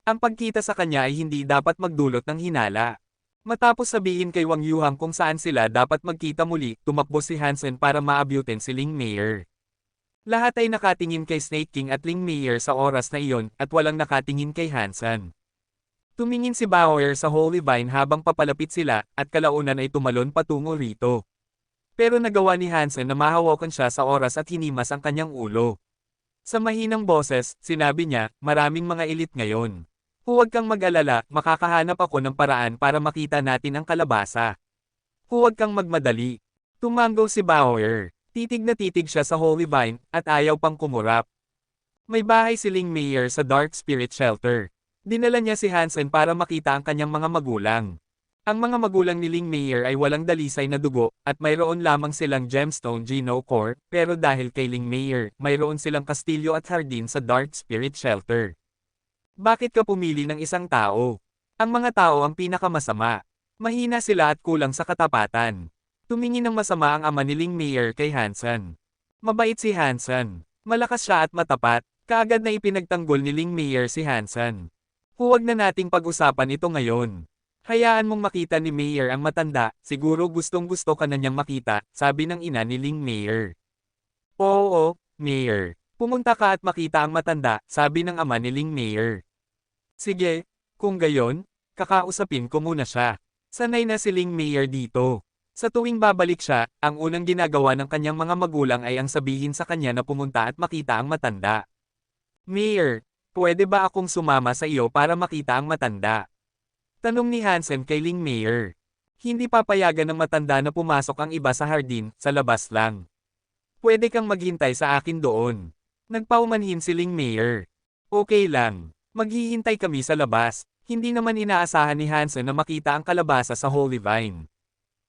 Ang pagkita sa kanya ay hindi dapat magdulot ng hinala. Matapos sabihin kay Wang Yuhang kung saan sila dapat magkita muli, tumakbo si Hansen para maabutin si Ling Mayer. Lahat ay nakatingin kay Snake King at Ling Mayer sa oras na iyon, at walang nakatingin kay Hansen. Tumingin si Bauer sa Holy Vine habang papalapit sila, at kalaunan ay tumalon patungo rito. Pero nagawa ni Hansen na mahawakan siya sa oras at hinimas ang kanyang ulo. Sa mahinang boses, sinabi niya, maraming mga elite ngayon. Huwag kang mag-alala, makakahanap ako ng paraan para makita natin ang kalabasa. Huwag kang magmadali. Tumango si Bauer. Titig na titig siya sa Holy Vine, at ayaw pang kumurap. May bahay si Ling Mayer sa Dark Spirit Shelter. Dinala niya si Hansen para makita ang kanyang mga magulang. Ang mga magulang ni Ling Mayer ay walang dalisay na dugo, at mayroon lamang silang gemstone Geno Core, pero dahil kay Ling Mayer, mayroon silang kastilyo at hardin sa Dark Spirit Shelter. Bakit ka pumili ng isang tao? Ang mga tao ang pinakamasama. Mahina sila at kulang sa katapatan. Tumingin ng masama ang ama ni Ling Mayer kay Hansen. Mabait si Hansen. Malakas siya at matapat, kaagad na ipinagtanggol ni Ling Mayer si Hansen. Huwag na nating pag-usapan ito ngayon. Hayaan mong makita ni Mayer ang matanda, siguro gustong-gusto ka na niyang makita, sabi ng ina ni Ling Mayer. Oo, Mayer. Pumunta ka at makita ang matanda, sabi ng ama ni Ling Mayer. Sige, kung gayon, kakausapin ko muna siya. Sanay na si Ling Mayer dito. Sa tuwing babalik siya, ang unang ginagawa ng kanyang mga magulang ay ang sabihin sa kanya na pumunta at makita ang matanda. Mayer, pwede ba akong sumama sa iyo para makita ang matanda? Tanong ni Hansen kay Ling Mayer. Hindi papayagan ng matanda na pumasok ang iba sa hardin, sa labas lang. Pwede kang maghintay sa akin doon. Nagpaumanhin si Ling Mayer. Okay lang. Maghihintay kami sa labas. Hindi naman inaasahan ni Hansen na makita ang kalabasa sa Holy Vine.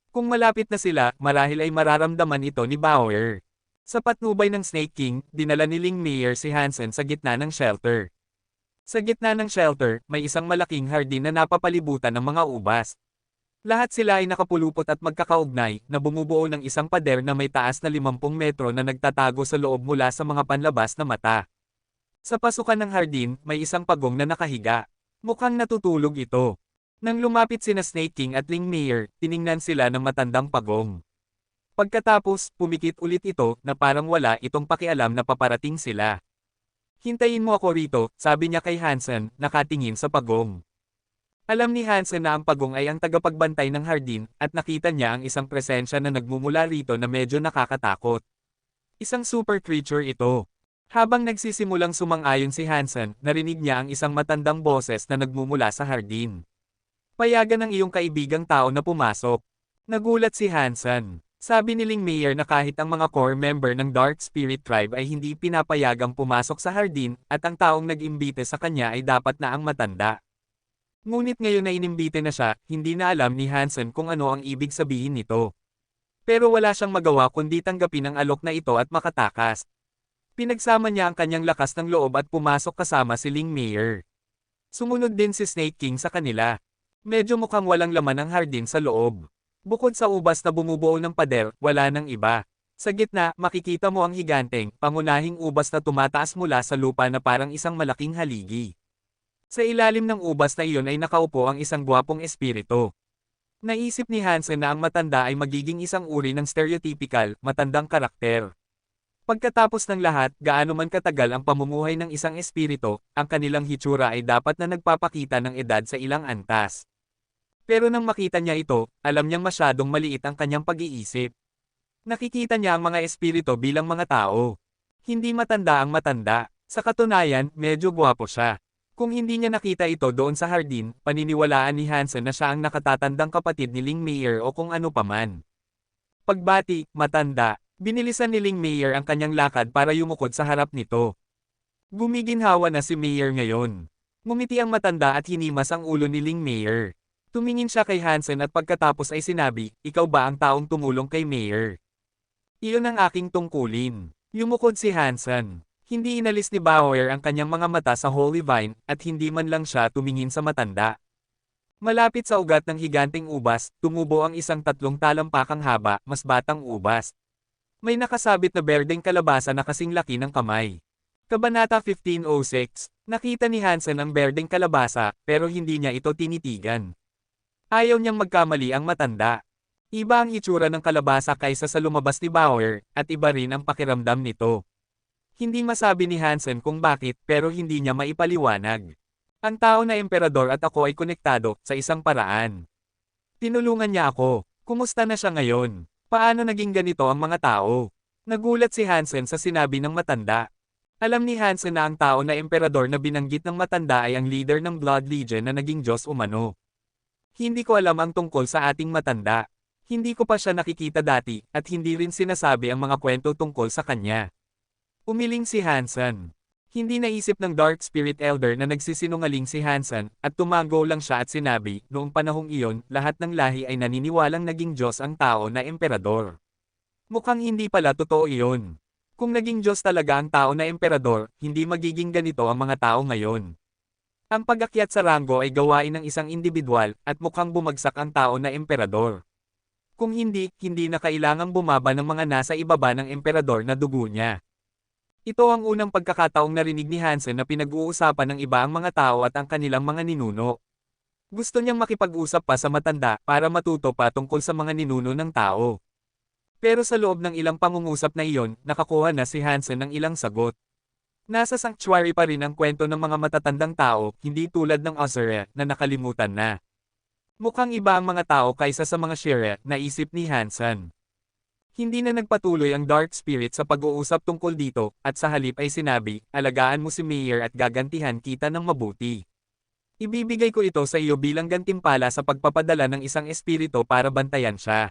Kung malapit na sila, marahil ay mararamdaman ito ni Bauer. Sa patnubay ng Snake King, dinala ni Ling Mayer si Hansen sa gitna ng shelter. Sa gitna ng shelter, may isang malaking hardin na napapalibutan ng mga ubas. Lahat sila ay nakapulupot at magkakaugnay, na bumubuo ng isang pader na may taas na 50 metro na nagtatago sa loob mula sa mga panlabas na mata. Sa pasukan ng hardin, may isang pagong na nakahiga. Mukhang natutulog ito. Nang lumapit sina Snake King at Ling Mayer, tiningnan sila ng matandang pagong. Pagkatapos, pumikit ulit ito, na parang wala itong pakialam na paparating sila. Hintayin mo ako rito, sabi niya kay Hansen, nakatingin sa pagong. Alam ni Hansen na ang pagong ay ang tagapagbantay ng hardin, at nakita niya ang isang presensya na nagmumula rito na medyo nakakatakot. Isang super creature ito. Habang nagsisimulang sumang-ayon si Hansen, narinig niya ang isang matandang boses na nagmumula sa hardin. Payagan ng iyong kaibigang tao na pumasok. Nagulat si Hansen. Sabi ni Ling Mayer na kahit ang mga core member ng Dark Spirit Tribe ay hindi pinapayagang pumasok sa hardin, at ang taong nag-imbite sa kanya ay dapat na ang matanda. Ngunit ngayon na inimbite na siya, hindi na alam ni Hansen kung ano ang ibig sabihin nito. Pero wala siyang magawa kundi tanggapin ang alok na ito at makatakas. Pinagsama niya ang kanyang lakas ng loob at pumasok kasama si Ling Mayer. Sumunod din si Snake King sa kanila. Medyo mukhang walang laman ang hardin sa loob. Bukod sa ubas na bumubuo ng pader, wala nang iba. Sa gitna, makikita mo ang higanteng, pangunahing ubas na tumataas mula sa lupa na parang isang malaking haligi. Sa ilalim ng ubas na iyon ay nakaupo ang isang gwapong espiritu. Naisip ni Hansen na ang matanda ay magiging isang uri ng stereotypical, matandang karakter. Pagkatapos ng lahat, gaano man katagal ang pamumuhay ng isang espiritu, ang kanilang hitsura ay dapat na nagpapakita ng edad sa ilang antas. Pero nang makita niya ito, alam niyang masyadong maliit ang kanyang pag-iisip. Nakikita niya ang mga espiritu bilang mga tao. Hindi matanda ang matanda. Sa katunayan, medyo gwapo siya. Kung hindi niya nakita ito doon sa hardin, paniniwalaan ni Hansen na siya ang nakatatandang kapatid ni Ling Mayer o kung ano paman. Pagbati, matanda, binilisan ni Ling Mayer ang kanyang lakad para yumukod sa harap nito. Gumiginhawa na si Mayer ngayon. Ngumiti ang matanda at hinimas ang ulo ni Ling Mayer. Tumingin siya kay Hansen at pagkatapos ay sinabi, ikaw ba ang taong tumulong kay Mayer? Iyon ang aking tungkulin. Yumukod si Hansen. Hindi inalis ni Bauer ang kanyang mga mata sa Holy Vine, at hindi man lang siya tumingin sa matanda. Malapit sa ugat ng higanteng ubas, tumubo ang isang 3 talampakang haba, mas batang ubas. May nakasabit na berdeng kalabasa na kasing laki ng kamay. Kabanata 1506, nakita ni Hansen ang berdeng kalabasa, pero hindi niya ito tinitigan. Ayaw niyang magkamali ang matanda. Iba ang itsura ng kalabasa kaysa sa lumabas ni Bauer, at iba rin ang pakiramdam nito. Hindi masabi ni Hansen kung bakit, pero hindi niya maipaliwanag. Ang tao na emperador at ako ay konektado, sa isang paraan. Tinulungan niya ako. Kumusta na siya ngayon? Paano naging ganito ang mga tao? Nagulat si Hansen sa sinabi ng matanda. Alam ni Hansen na ang tao na emperador na binanggit ng matanda ay ang leader ng Blood Legion na naging Diyos umano. Hindi ko alam ang tungkol sa ating matanda. Hindi ko pa siya nakikita dati, at hindi rin sinasabi ang mga kwento tungkol sa kanya. Umiling si Hansen. Hindi naisip ng Dark Spirit Elder na nagsisinungaling si Hansen, at tumango lang siya at sinabi, noong panahong iyon, lahat ng lahi ay naniniwalang naging Diyos ang tao na emperador. Mukhang hindi pala totoo iyon. Kung naging Diyos talaga ang tao na emperador, hindi magiging ganito ang mga tao ngayon. Ang pag-akyat sa ranggo ay gawain ng isang individual, at mukhang bumagsak ang tao na emperador. Kung hindi, hindi na kailangang bumaba ng mga nasa ibaba ng emperador na dugo niya. Ito ang unang pagkakataong narinig ni Hansen na pinag-uusapan ng iba ang mga tao at ang kanilang mga ninuno. Gusto niyang makipag-usap pa sa matanda para matuto pa tungkol sa mga ninuno ng tao. Pero sa loob ng ilang pangungusap na iyon, nakakuha na si Hansen ng ilang sagot. Nasa sanctuary pa rin ang kwento ng mga matatandang tao, hindi tulad ng Ozeret na nakalimutan na. Mukhang iba ang mga tao kaysa sa mga Sheret, naisip ni Hansen. Hindi na nagpatuloy ang Dark Spirit sa pag-uusap tungkol dito, at sa halip ay sinabi, alagaan mo si Mayor at gagantihan kita ng mabuti. Ibibigay ko ito sa iyo bilang gantimpala sa pagpapadala ng isang espiritu para bantayan siya.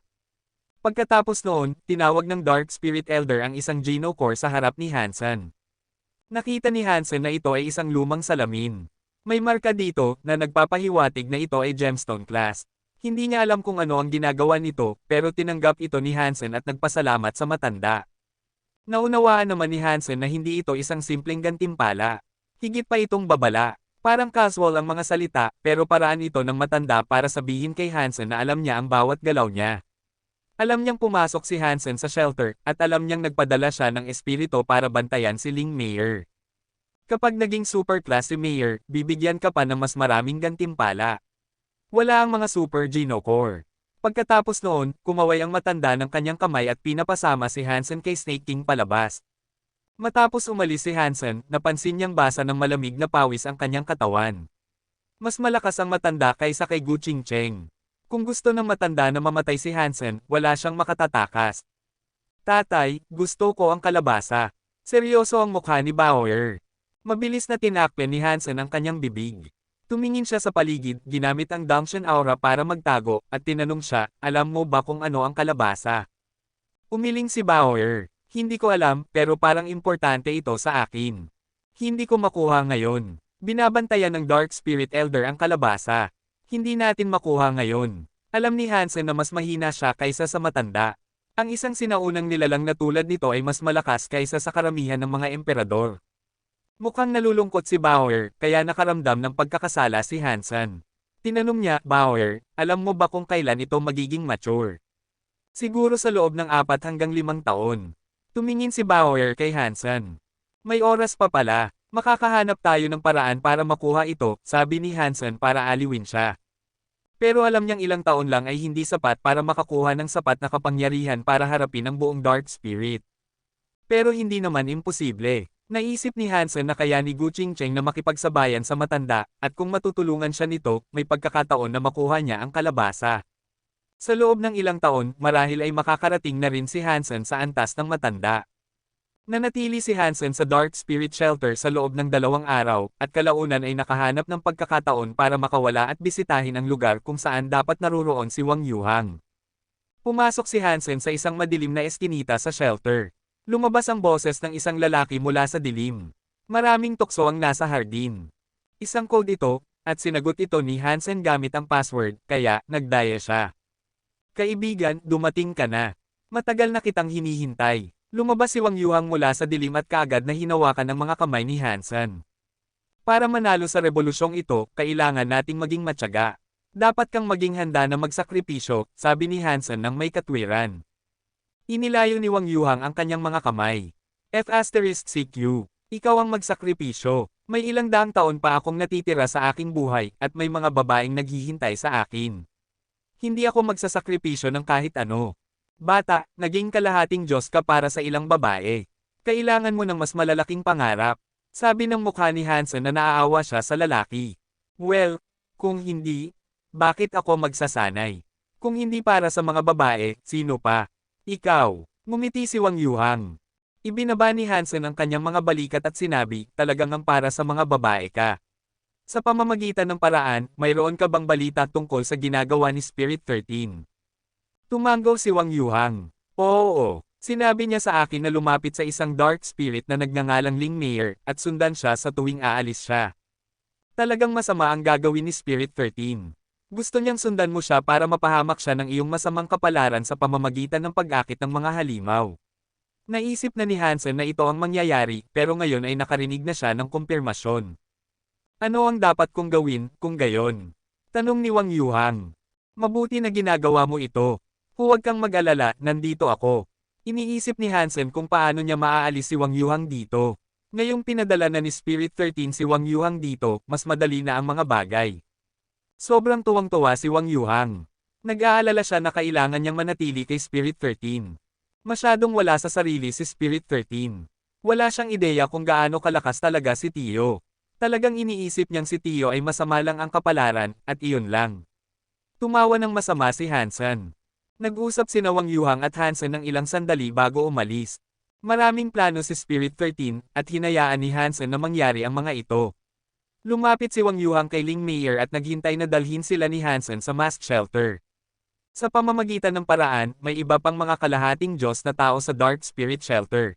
Pagkatapos noon, tinawag ng Dark Spirit Elder ang isang Geno Core sa harap ni Hansen. Nakita ni Hansen na ito ay isang lumang salamin. May marka dito na nagpapahiwatig na ito ay gemstone class. Hindi niya alam kung ano ang ginagawa nito, pero tinanggap ito ni Hansen at nagpasalamat sa matanda. Naunawaan naman ni Hansen na hindi ito isang simpleng gantimpala. Higit pa itong babala. Parang casual ang mga salita, pero paraan ito ng matanda para sabihin kay Hansen na alam niya ang bawat galaw niya. Alam niyang pumasok si Hansen sa shelter, at alam niyang nagpadala siya ng espiritu para bantayan si Ling Mayor. Kapag naging super class si Mayor, bibigyan ka pa ng mas maraming gantimpala. Wala ang mga Super Geno Core. Pagkatapos noon, kumaway ang matanda ng kanyang kamay at pinapasama si Hansen kay Snake King palabas. Matapos umalis si Hansen, napansin niyang basa ng malamig na pawis ang kanyang katawan. Mas malakas ang matanda kaysa kay Gu Qingcheng. Kung gusto ng matanda na mamatay si Hansen, wala siyang makatatakas. Tatay, gusto ko ang kalabasa. Seryoso ang mukha ni Bauer. Mabilis na tinakpan ni Hansen ang kanyang bibig. Tumingin siya sa paligid, ginamit ang Dangshan Aura para magtago, at tinanong siya, alam mo ba kung ano ang kalabasa? Umiling si Bauer. Hindi ko alam, pero parang importante ito sa akin. Hindi ko makuha ngayon. Binabantayan ng Dark Spirit Elder ang kalabasa. Hindi natin makuha ngayon. Alam ni Hansen na mas mahina siya kaysa sa matanda. Ang isang sinaunang nilalang na tulad nito ay mas malakas kaysa sa karamihan ng mga emperador. Mukhang nalulungkot si Bauer, kaya nakaramdam ng pagkakasala si Hansen. Tinanong niya, Bauer, alam mo ba kung kailan ito magiging mature? Siguro sa loob ng 4 hanggang 5 taon. Tumingin si Bauer kay Hansen. May oras pa pala, makakahanap tayo ng paraan para makuha ito, sabi ni Hansen para aliwin siya. Pero alam niyang ilang taon lang ay hindi sapat para makakuha ng sapat na kapangyarihan para harapin ang buong Dark Spirit. Pero hindi naman imposible. Naisip ni Hansen na kaya ni Gu Qingcheng na makipagsabayan sa matanda, at kung matutulungan siya nito, may pagkakataon na makuha niya ang kalabasa. Sa loob ng ilang taon, marahil ay makakarating na rin si Hansen sa antas ng matanda. Nanatili si Hansen sa Dark Spirit Shelter sa loob ng 2 araw, at kalaunan ay nakahanap ng pagkakataon para makawala at bisitahin ang lugar kung saan dapat naruroon si Wang Yuhang. Pumasok si Hansen sa isang madilim na eskinita sa shelter. Lumabas ang boses ng isang lalaki mula sa dilim. Maraming tukso ang nasa hardin. Isang code ito, at sinagot ito ni Hansen gamit ang password, kaya nagdaya siya. Kaibigan, dumating ka na. Matagal na kitang hinihintay. Lumabas si Wang Yuhang mula sa dilim at kaagad na hinawakan ng mga kamay ni Hansen. Para manalo sa rebolusyong ito, kailangan nating maging matyaga. Dapat kang maging handa na magsakripisyo, sabi ni Hansen ng may katwiran. Inilayo ni Wang Yuhang ang kanyang mga kamay. F*CQ. Ikaw ang magsakripisyo. May ilang daang taon pa akong natitira sa aking buhay, at may mga babaeng naghihintay sa akin. Hindi ako magsasakripisyo ng kahit ano. Bata, naging kalahating Diyos ka para sa ilang babae. Kailangan mo ng mas malalaking pangarap. Sabi ng mukha ni Hansen na naaawa siya sa lalaki. Well, kung hindi, bakit ako magsasanay? Kung hindi para sa mga babae, sino pa? Ikaw. Ngumiti si Wang Yuhang. Ibinaba ni Hansen ang kanyang mga balikat at sinabi, talagang ang para sa mga babae ka. Sa pamamagitan ng paraan, mayroon ka bang balita tungkol sa ginagawa ni Spirit 13? Tumango si Wang Yuhang. Oo. Sinabi niya sa akin na lumapit sa isang dark spirit na nagngangalang Ling Mayor, at sundan siya sa tuwing aalis siya. Talagang masama ang gagawin ni Spirit 13. Gusto niyang sundan mo siya para mapahamak siya ng iyong masamang kapalaran sa pamamagitan ng pag-akit ng mga halimaw. Naisip na ni Hansen na ito ang mangyayari, pero ngayon ay nakarinig na siya ng kumpirmasyon. Ano ang dapat kong gawin, kung gayon? Tanong ni Wang Yuhang. Mabuti na ginagawa mo ito. Huwag kang mag-alala, nandito ako. Iniisip ni Hansen kung paano niya maaalis si Wang Yuhang dito. Ngayong pinadala na ni Spirit 13 si Wang Yuhang dito, mas madali na ang mga bagay. Sobrang tuwang-tuwa si Wang Yuhang. Nag-aalala siya na kailangan niyang manatili kay Spirit 13. Masyadong wala sa sarili si Spirit 13. Wala siyang ideya kung gaano kalakas talaga si Tio. Talagang iniisip niyang si Tio ay masama lang ang kapalaran, at iyon lang. Tumawa ng masama si Hansen. Nag-usap sina Wang Yuhang at Hansen ng ilang sandali bago umalis. Maraming plano si Spirit 13, at hinayaan ni Hansen na mangyari ang mga ito. Lumapit si Wang Yuhang kay Ling Mayer at naghintay na dalhin sila ni Hansen sa mask shelter. Sa pamamagitan ng paraan, may iba pang mga kalahating Diyos na tao sa Dark Spirit Shelter.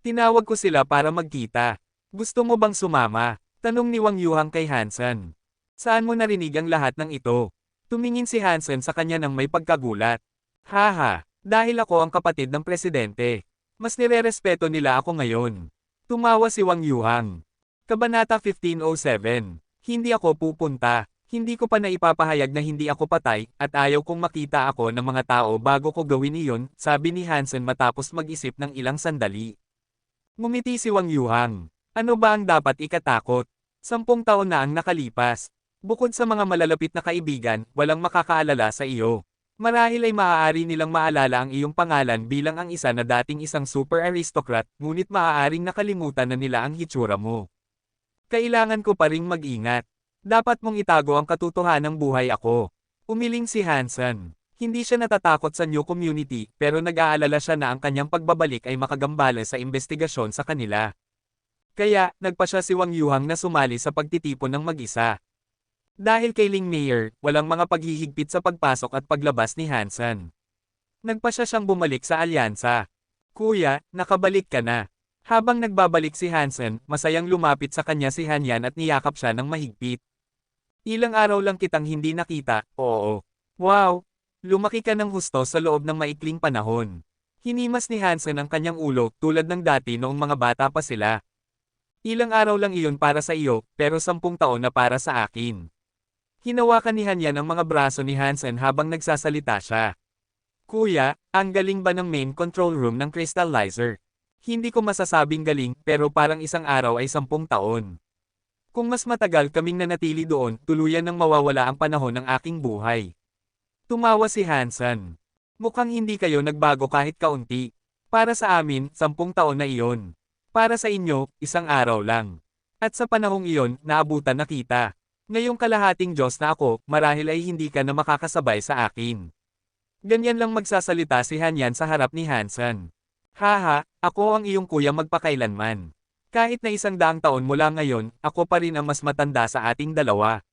Tinawag ko sila para magkita. Gusto mo bang sumama? Tanong ni Wang Yuhang kay Hansen. Saan mo narinig ang lahat ng ito? Tumingin si Hansen sa kanya ng may pagkagulat. Haha, dahil ako ang kapatid ng presidente. Mas nirerespeto nila ako ngayon. Tumawa si Wang Yuhang. Kabanata 1507. Hindi ako pupunta. Hindi ko pa naipapahayag na hindi ako patay, at ayaw kong makita ako ng mga tao bago ko gawin iyon, sabi ni Hansen matapos mag-isip ng ilang sandali. Ngumiti si Wang Yuhang. Ano ba ang dapat ikatakot? 10 taon na ang nakalipas. Bukod sa mga malalapit na kaibigan, walang makakaalala sa iyo. Marahil ay maaari nilang maalala ang iyong pangalan bilang ang isa na dating isang super aristocrat, ngunit maaaring nakalimutan na nila ang hitsura mo. Kailangan ko pa ring mag-ingat. Dapat mong itago ang katotohanang buhay ako. Umiling si Hansen. Hindi siya natatakot sa new community, pero nag-aalala siya na ang kanyang pagbabalik ay makagambala sa investigasyon sa kanila. Kaya, nagpa siya si Wang Yuhang na sumali sa pagtitipon ng mag-isa. Dahil kay Ling Mayer, walang mga paghihigpit sa pagpasok at paglabas ni Hansen. Nagpa siya siyang bumalik sa alyansa. Kuya, nakabalik ka na. Habang nagbabalik si Hansen, masayang lumapit sa kanya si Hanyan at niyakap siya ng mahigpit. Ilang araw lang kitang hindi nakita, oo. Wow! Lumaki ka ng husto sa loob ng maikling panahon. Hinimas ni Hansen ang kanyang ulo tulad ng dati noong mga bata pa sila. Ilang araw lang iyon para sa iyo, pero 10 taon na para sa akin. Hinawakan ni Hanyan ang mga braso ni Hansen habang nagsasalita siya. Kuya, ang galing ba ng main control room ng crystallizer? Hindi ko masasabing galing, pero parang isang araw ay 10 taon. Kung mas matagal kaming nanatili doon, tuluyan nang mawawala ang panahon ng aking buhay. Tumawa si Hansen. Mukhang hindi kayo nagbago kahit kaunti. Para sa amin, 10 taon na iyon. Para sa inyo, isang araw lang. At sa panahong iyon, naabutan na kita. Ngayong kalahating Diyos na ako, marahil ay hindi ka na makakasabay sa akin. Ganyan lang magsasalita si Hanyan sa harap ni Hansen. Haha, ako ang iyong kuya magpakailanman. Kahit na 100 taon mula ngayon, ako pa rin ang mas matanda sa ating dalawa.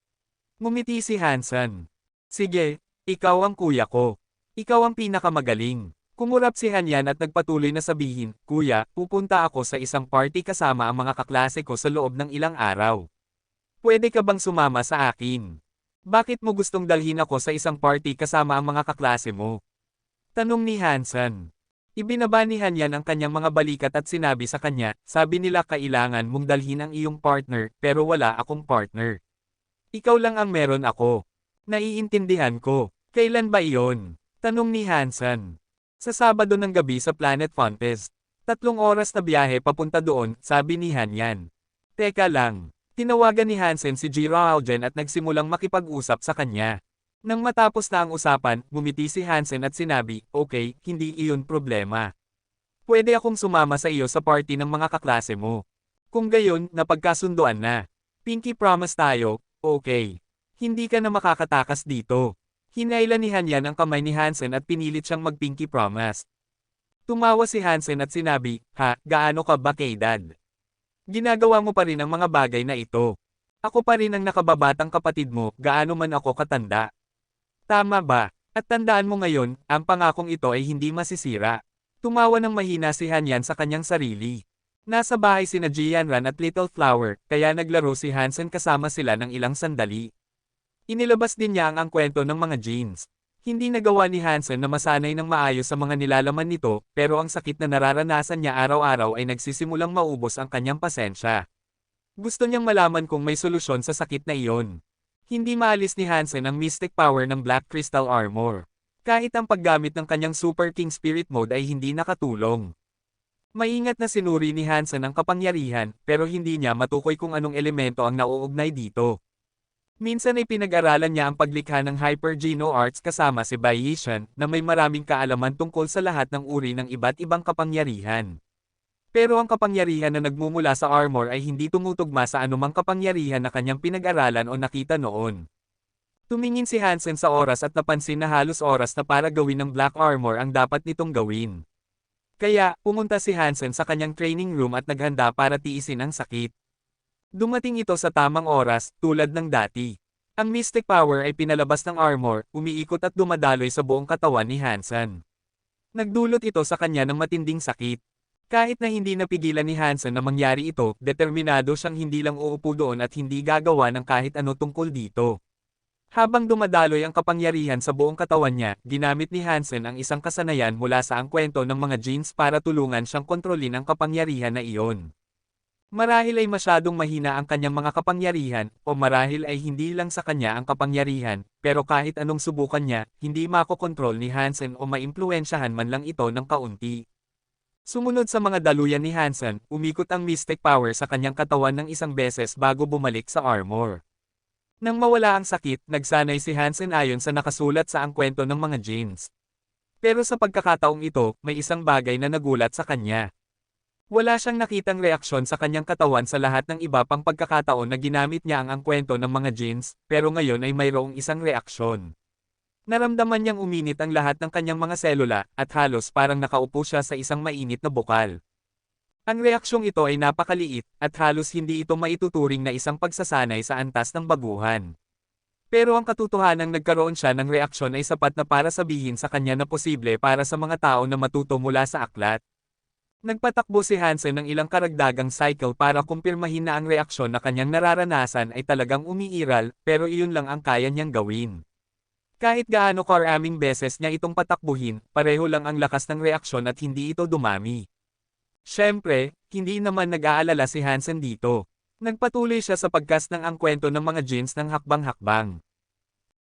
Ngumiti si Hansen. Sige, ikaw ang kuya ko. Ikaw ang pinakamagaling. Kumurap si Hanyan at nagpatuloy na sabihin, Kuya, pupunta ako sa isang party kasama ang mga kaklase ko sa loob ng ilang araw. Pwede ka bang sumama sa akin? Bakit mo gustong dalhin ako sa isang party kasama ang mga kaklase mo? Tanong ni Hansen. Ibinaba ni Hanyan ang kanyang mga balikat at sinabi sa kanya, sabi nila kailangan mong dalhin ang iyong partner, pero wala akong partner. Ikaw lang ang meron ako. Naiintindihan ko. Kailan ba iyon? Tanong ni Hansen. Sa Sabado ng gabi sa Planet Fontes. 3 oras na biyahe papunta doon, sabi ni Hanyan. Teka lang. Tinawagan ni Hansen si Ji Raojen at nagsimulang makipag-usap sa kanya. Nang matapos na ang usapan, ngumiti si Hansen at sinabi, okay, hindi iyon problema. Pwede akong sumama sa iyo sa party ng mga kaklase mo. Kung gayon, napagkasunduan na. Pinky promise tayo, okay. Hindi ka na makakatakas dito. Hinailan ni Hanyan ang kamay ni Hansen at pinilit siyang mag-pinky promise. Tumawa si Hansen at sinabi, ha, gaano ka ba kay Dad? Ginagawa mo pa rin ang mga bagay na ito. Ako pa rin ang nakababatang kapatid mo, gaano man ako katanda. Tama ba? At tandaan mo ngayon, ang pangakong ito ay hindi masisira. Tumawa ng mahina si Hanyan sa kanyang sarili. Nasa bahay sina Jianran at Little Flower, kaya naglaro si Hansen kasama sila ng ilang sandali. Inilabas din niya ang kwento ng mga jeans. Hindi nagawa ni Hansen na masanay ng maayos sa mga nilalaman nito, pero ang sakit na nararanasan niya araw-araw ay nagsisimulang maubos ang kanyang pasensya. Gusto niyang malaman kung may solusyon sa sakit na iyon. Hindi maalis ni Hansen ang mystic power ng Black Crystal Armor. Kahit ang paggamit ng kanyang Super King Spirit Mode ay hindi nakatulong. Maingat na sinuri ni Hansen ang kapangyarihan, pero hindi niya matukoy kung anong elemento ang nauugnay dito. Minsan ay pinag-aralan niya ang paglikha ng Hyper Geno Arts kasama si Bai Yishan, na may maraming kaalaman tungkol sa lahat ng uri ng iba't ibang kapangyarihan. Pero ang kapangyarihan na nagmumula sa armor ay hindi tumutugma sa anumang kapangyarihan na kanyang pinag-aralan o nakita noon. Tumingin si Hansen sa oras at napansin na halos oras na para gawin ng Black Armor ang dapat nitong gawin. Kaya, pumunta si Hansen sa kanyang training room at naghanda para tiisin ang sakit. Dumating ito sa tamang oras, tulad ng dati. Ang Mystic Power ay pinalabas ng armor, umiikot at dumadaloy sa buong katawan ni Hansen. Nagdulot ito sa kanya ng matinding sakit. Kahit na hindi napigilan ni Hansen na mangyari ito, determinado siyang hindi lang uupo doon at hindi gagawa ng kahit ano tungkol dito. Habang dumadaloy ang kapangyarihan sa buong katawan niya, ginamit ni Hansen ang isang kasanayan mula sa ang kwento ng mga genes para tulungan siyang kontrolin ang kapangyarihan na iyon. Marahil ay masyadong mahina ang kanyang mga kapangyarihan, o marahil ay hindi lang sa kanya ang kapangyarihan, pero kahit anong subukan niya, hindi makokontrol ni Hansen o maimpluwensyahan man lang ito ng kaunti. Sumunod sa mga daluyan ni Hansen, umikot ang Mystic Power sa kanyang katawan ng isang beses bago bumalik sa armor. Nang mawala ang sakit, nagsanay si Hansen ayon sa nakasulat sa ang kwento ng mga genes. Pero sa pagkakataong ito, may isang bagay na nagulat sa kanya. Wala siyang nakitang reaksyon sa kanyang katawan sa lahat ng iba pang pagkakataon na ginamit niya ang kwento ng mga genes, pero ngayon ay mayroong isang reaksyon. Naramdaman niyang uminit ang lahat ng kanyang mga selula, at halos parang nakaupo siya sa isang mainit na bukal. Ang reaksyong ito ay napakaliit, at halos hindi ito maituturing na isang pagsasanay sa antas ng baguhan. Pero ang katotohanang nagkaroon siya ng reaksyon ay sapat na para sabihin sa kanya na posible para sa mga tao na matuto mula sa aklat. Nagpatakbo si Hansen ng ilang karagdagang cycle para kumpirmahin na ang reaksyon na kanyang nararanasan ay talagang umiiral, pero iyon lang ang kaya niyang gawin. Kahit gaano karaming beses niya itong patakbuhin, pareho lang ang lakas ng reaksyon at hindi ito dumami. Siyempre, hindi naman nag-aalala si Hansen dito. Nagpatuloy siya sa pagcast ng ang kwento ng mga genes ng hakbang-hakbang.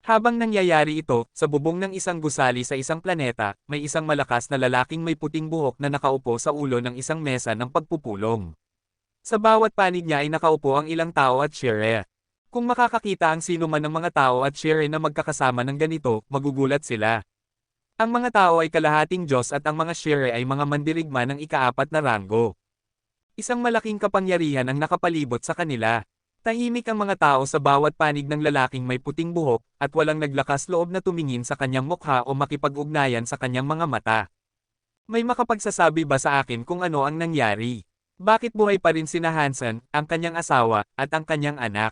Habang nangyayari ito, sa bubong ng isang gusali sa isang planeta, may isang malakas na lalaking may puting buhok na nakaupo sa ulo ng isang mesa ng pagpupulong. Sa bawat panig niya ay nakaupo ang ilang tao at Shire. Kung makakakita ang sino man ng mga tao at Shire na magkakasama ng ganito, magugulat sila. Ang mga tao ay kalahating Diyos at ang mga Shire ay mga mandirigma ng ika-4 na ranggo. Isang malaking kapangyarihan ang nakapalibot sa kanila. Tahimik ang mga tao sa bawat panig ng lalaking may puting buhok, at walang naglakas loob na tumingin sa kanyang mukha o makipag-ugnayan sa kanyang mga mata. May makapagsasabi ba sa akin kung ano ang nangyari? Bakit buhay pa rin sina Hansen, ang kanyang asawa, at ang kanyang anak?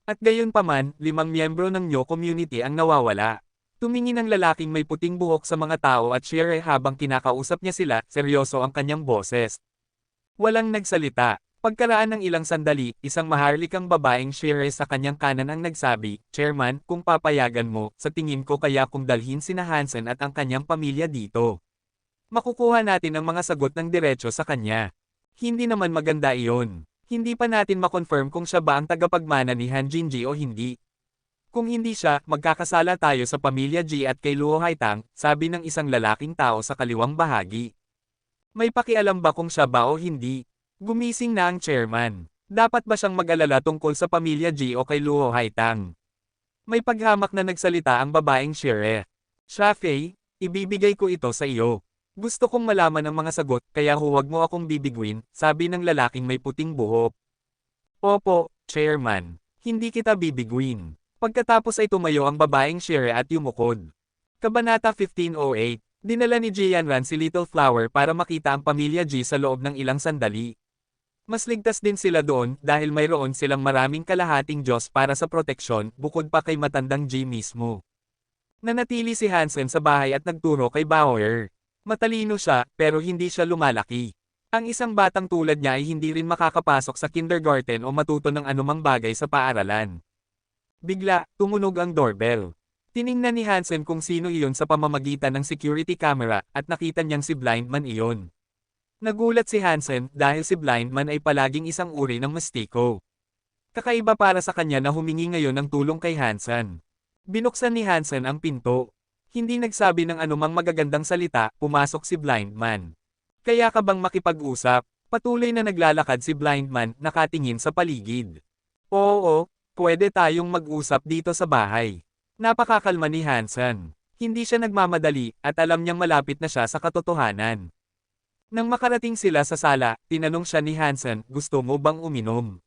At gayon paman, 5 miyembro ng Nyo community ang nawawala. Tumingin ang lalaking may puting buhok sa mga tao at Shire habang kinakausap niya sila, seryoso ang kanyang boses. Walang nagsalita. Pagkaraan ng ilang sandali, isang maharlikang babaeng Shire sa kanyang kanan ang nagsabi, "Chairman, kung papayagan mo, sa tingin ko kaya kung dalhin sina Hansen at ang kanyang pamilya dito. Makukuha natin ang mga sagot ng diretso sa kanya. Hindi naman maganda iyon. Hindi pa natin makonfirm kung siya ba ang tagapagmana ni Han Jinji o hindi. Kung hindi siya, magkakasala tayo sa pamilya Ji at kay Luo Haitang," sabi ng isang lalaking tao sa kaliwang bahagi. May pakialam ba kung siya ba o hindi? Gumising na ang chairman. Dapat ba siyang mag-alala tungkol sa pamilya Ji o kay Luo Haitang? May paghamak na nagsalita ang babaeng Shire. "Siya Fei, ibibigay ko ito sa iyo. Gusto kong malaman ang mga sagot, kaya huwag mo akong bibiguin," sabi ng lalaking may puting buhok. "Opo, chairman. Hindi kita bibiguin." Pagkatapos ay tumayo ang babaeng Shire at yumukod. Kabanata 1508. Dinala ni Jianran si Little Flower para makita ang pamilya Ji sa loob ng ilang sandali. Mas ligtas din sila doon dahil mayroon silang maraming kalahating Diyos para sa proteksyon bukod pa kay matandang Ji mismo. Nanatili si Hansen sa bahay at nagturo kay Bauer. Matalino siya, pero hindi siya lumalaki. Ang isang batang tulad niya ay hindi rin makakapasok sa kindergarten o matuto ng anumang bagay sa paaralan. Bigla, tumunog ang doorbell. Tiningnan ni Hansen kung sino iyon sa pamamagitan ng security camera, at nakita niyang si Blindman iyon. Nagulat si Hansen dahil si Blindman ay palaging isang uri ng mastiko. Kakaiba para sa kanya na humingi ngayon ng tulong kay Hansen. Binuksan ni Hansen ang pinto. Hindi nagsabi ng anumang magagandang salita, pumasok si Blindman. "Kaya ka bang makipag-usap?" Patuloy na naglalakad si Blindman, nakatingin sa paligid. "Oo, pwede tayong mag-usap dito sa bahay." Napakakalma ni Hansen. Hindi siya nagmamadali, at alam niyang malapit na siya sa katotohanan. Nang makarating sila sa sala, tinanong siya ni Hansen, gusto mo bang uminom?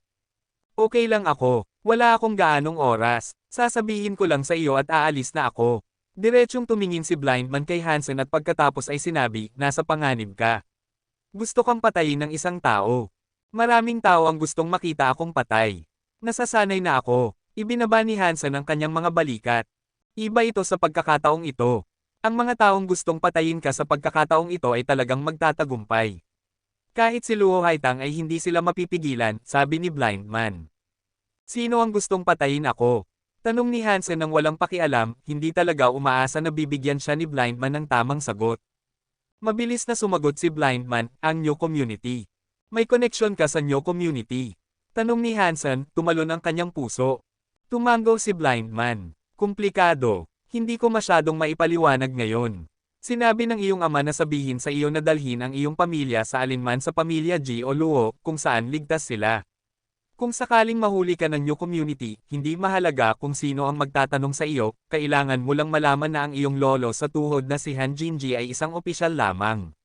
Okay lang ako, wala akong gaanong oras, sasabihin ko lang sa iyo at aalis na ako. Diretsyong tumingin si Blindman kay Hansen at pagkatapos ay sinabi, nasa panganib ka. Gusto kang patayin ng isang tao. Maraming tao ang gustong makita akong patay. Nasasanay na ako. Ibinaba ni Hansen ang kanyang mga balikat. Iba ito sa pagkakataong ito. Ang mga taong gustong patayin ka sa pagkakataong ito ay talagang magtatagumpay. Kahit si Luo Haitang ay hindi sila mapipigilan, sabi ni Blindman. Sino ang gustong patayin ako? Tanong ni Hansen nang walang pakialam, hindi talaga umaasa na bibigyan siya ni Blindman ng tamang sagot. Mabilis na sumagot si Blindman, ang New Community. May koneksyon ka sa New Community. Tanong ni Hansen, tumalon ang kanyang puso. Tumango si Blindman. Komplikado. Hindi ko masyadong maipaliwanag ngayon. Sinabi ng iyong ama na sabihin sa iyo na dalhin ang iyong pamilya sa alinman sa pamilya Ji o Luo, kung saan ligtas sila. Kung sakaling mahuli ka ng New Community, hindi mahalaga kung sino ang magtatanong sa iyo, kailangan mo lang malaman na ang iyong lolo sa tuhod na si Han Jinji ay isang opisyal lamang.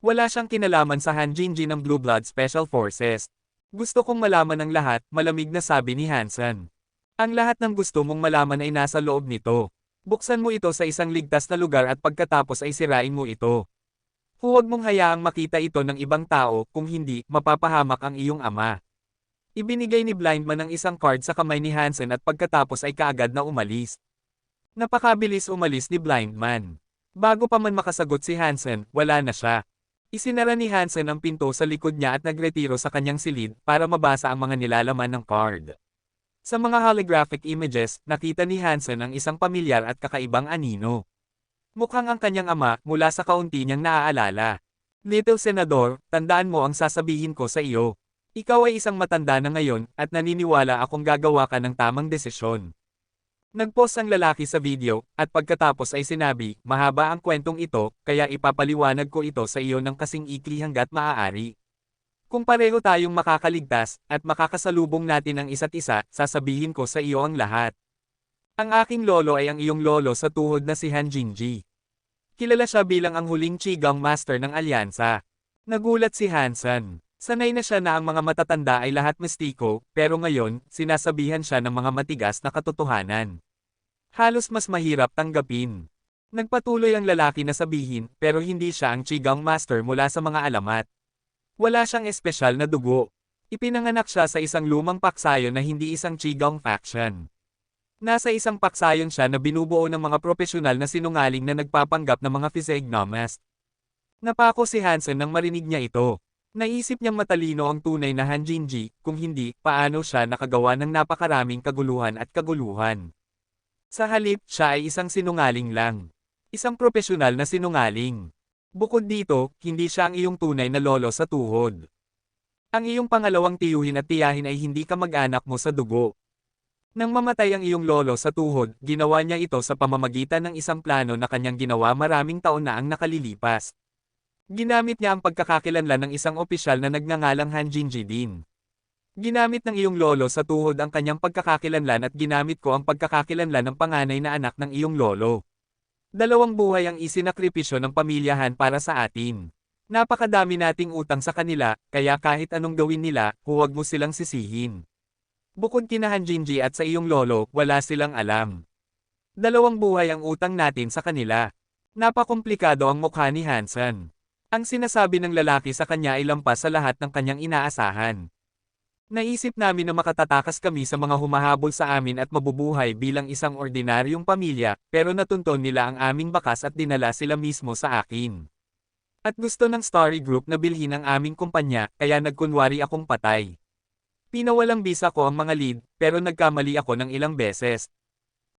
Wala siyang kinalaman sa Han Jinji ng Blue Blood Special Forces. Gusto kong malaman ang lahat, malamig na sabi ni Hansen. Ang lahat ng gusto mong malaman ay nasa loob nito. Buksan mo ito sa isang ligtas na lugar at pagkatapos ay sirain mo ito. Huwag mong hayaang makita ito ng ibang tao, kung hindi, mapapahamak ang iyong ama. Ibinigay ni Blindman ang isang card sa kamay ni Hansen at pagkatapos ay kaagad na umalis. Napakabilis umalis ni Blindman. Bago pa man makasagot si Hansen, wala na siya. Isinara ni Hansen ang pinto sa likod niya at nagretiro sa kanyang silid para mabasa ang mga nilalaman ng card. Sa mga holographic images, nakita ni Hansen ang isang pamilyar at kakaibang anino. Mukhang ang kanyang ama mula sa kaunti niyang naaalala. Little Senador, tandaan mo ang sasabihin ko sa iyo. Ikaw ay isang matanda na ngayon at naniniwala akong gagawa ka ng tamang desisyon. Nag-post ang lalaki sa video at pagkatapos ay sinabi, mahaba ang kwentong ito, kaya ipapaliwanag ko ito sa iyo ng kasing ikli hanggat maaari. Kung pareho tayong makakaligtas, at makakasalubong natin ang isa't isa, sasabihin ko sa iyo ang lahat. Ang aking lolo ay ang iyong lolo sa tuhod na si Han Jinji. Kilala siya bilang ang huling Qigong Master ng Alyansa. Nagulat si Hansen. Sanay na siya na ang mga matatanda ay lahat mistiko, pero ngayon, sinasabihan siya ng mga matigas na katotohanan. Halos mas mahirap tanggapin. Nagpatuloy ang lalaki na sabihin, pero hindi siya ang Qigong Master mula sa mga alamat. Wala siyang espesyal na dugo. Ipinanganak siya sa isang lumang paksayon na hindi isang Qigong faction. Nasa isang paksayon siya na binubuo ng mga profesional na sinungaling na nagpapanggap ng mga physiognomist. Napako si Hansen nang marinig niya ito. Naisip niyang matalino ang tunay na Han Jinji, kung hindi, paano siya nakagawa ng napakaraming kaguluhan at kaguluhan. Sa halip, siya ay isang sinungaling lang. Isang profesional na sinungaling. Bukod dito, hindi siya ang iyong tunay na lolo sa tuhod. Ang iyong pangalawang tiyuhin at tiyahin ay hindi kamag-anak mo sa dugo. Nang mamatay ang iyong lolo sa tuhod, ginawa niya ito sa pamamagitan ng isang plano na kanyang ginawa maraming taon na ang nakalilipas. Ginamit niya ang pagkakakilanlan ng isang opisyal na nagngangalang Han Jinji din. Ginamit ng iyong lolo sa tuhod ang kanyang pagkakakilanlan at ginamit ko ang pagkakakilanlan ng panganay na anak ng iyong lolo. Dalawang buhay ang isinakripisyo ng pamilyahan para sa atin. Napakadami nating utang sa kanila, kaya kahit anong gawin nila, huwag mo silang sisihin. Bukod kina Han Jinji at sa iyong lolo, wala silang alam. Dalawang buhay ang utang natin sa kanila. Napakomplikado ang mukha ni Hansen. Ang sinasabi ng lalaki sa kanya ay lampas sa lahat ng kanyang inaasahan. Naisip namin na makatatakas kami sa mga humahabol sa amin at mabubuhay bilang isang ordinaryong pamilya, pero natunton nila ang aming bakas at dinala sila mismo sa akin. At gusto ng Story Group na bilhin ang aming kumpanya, kaya nagkunwari akong patay. Pinawalang bisa ko ang mga lead, pero nagkamali ako ng ilang beses.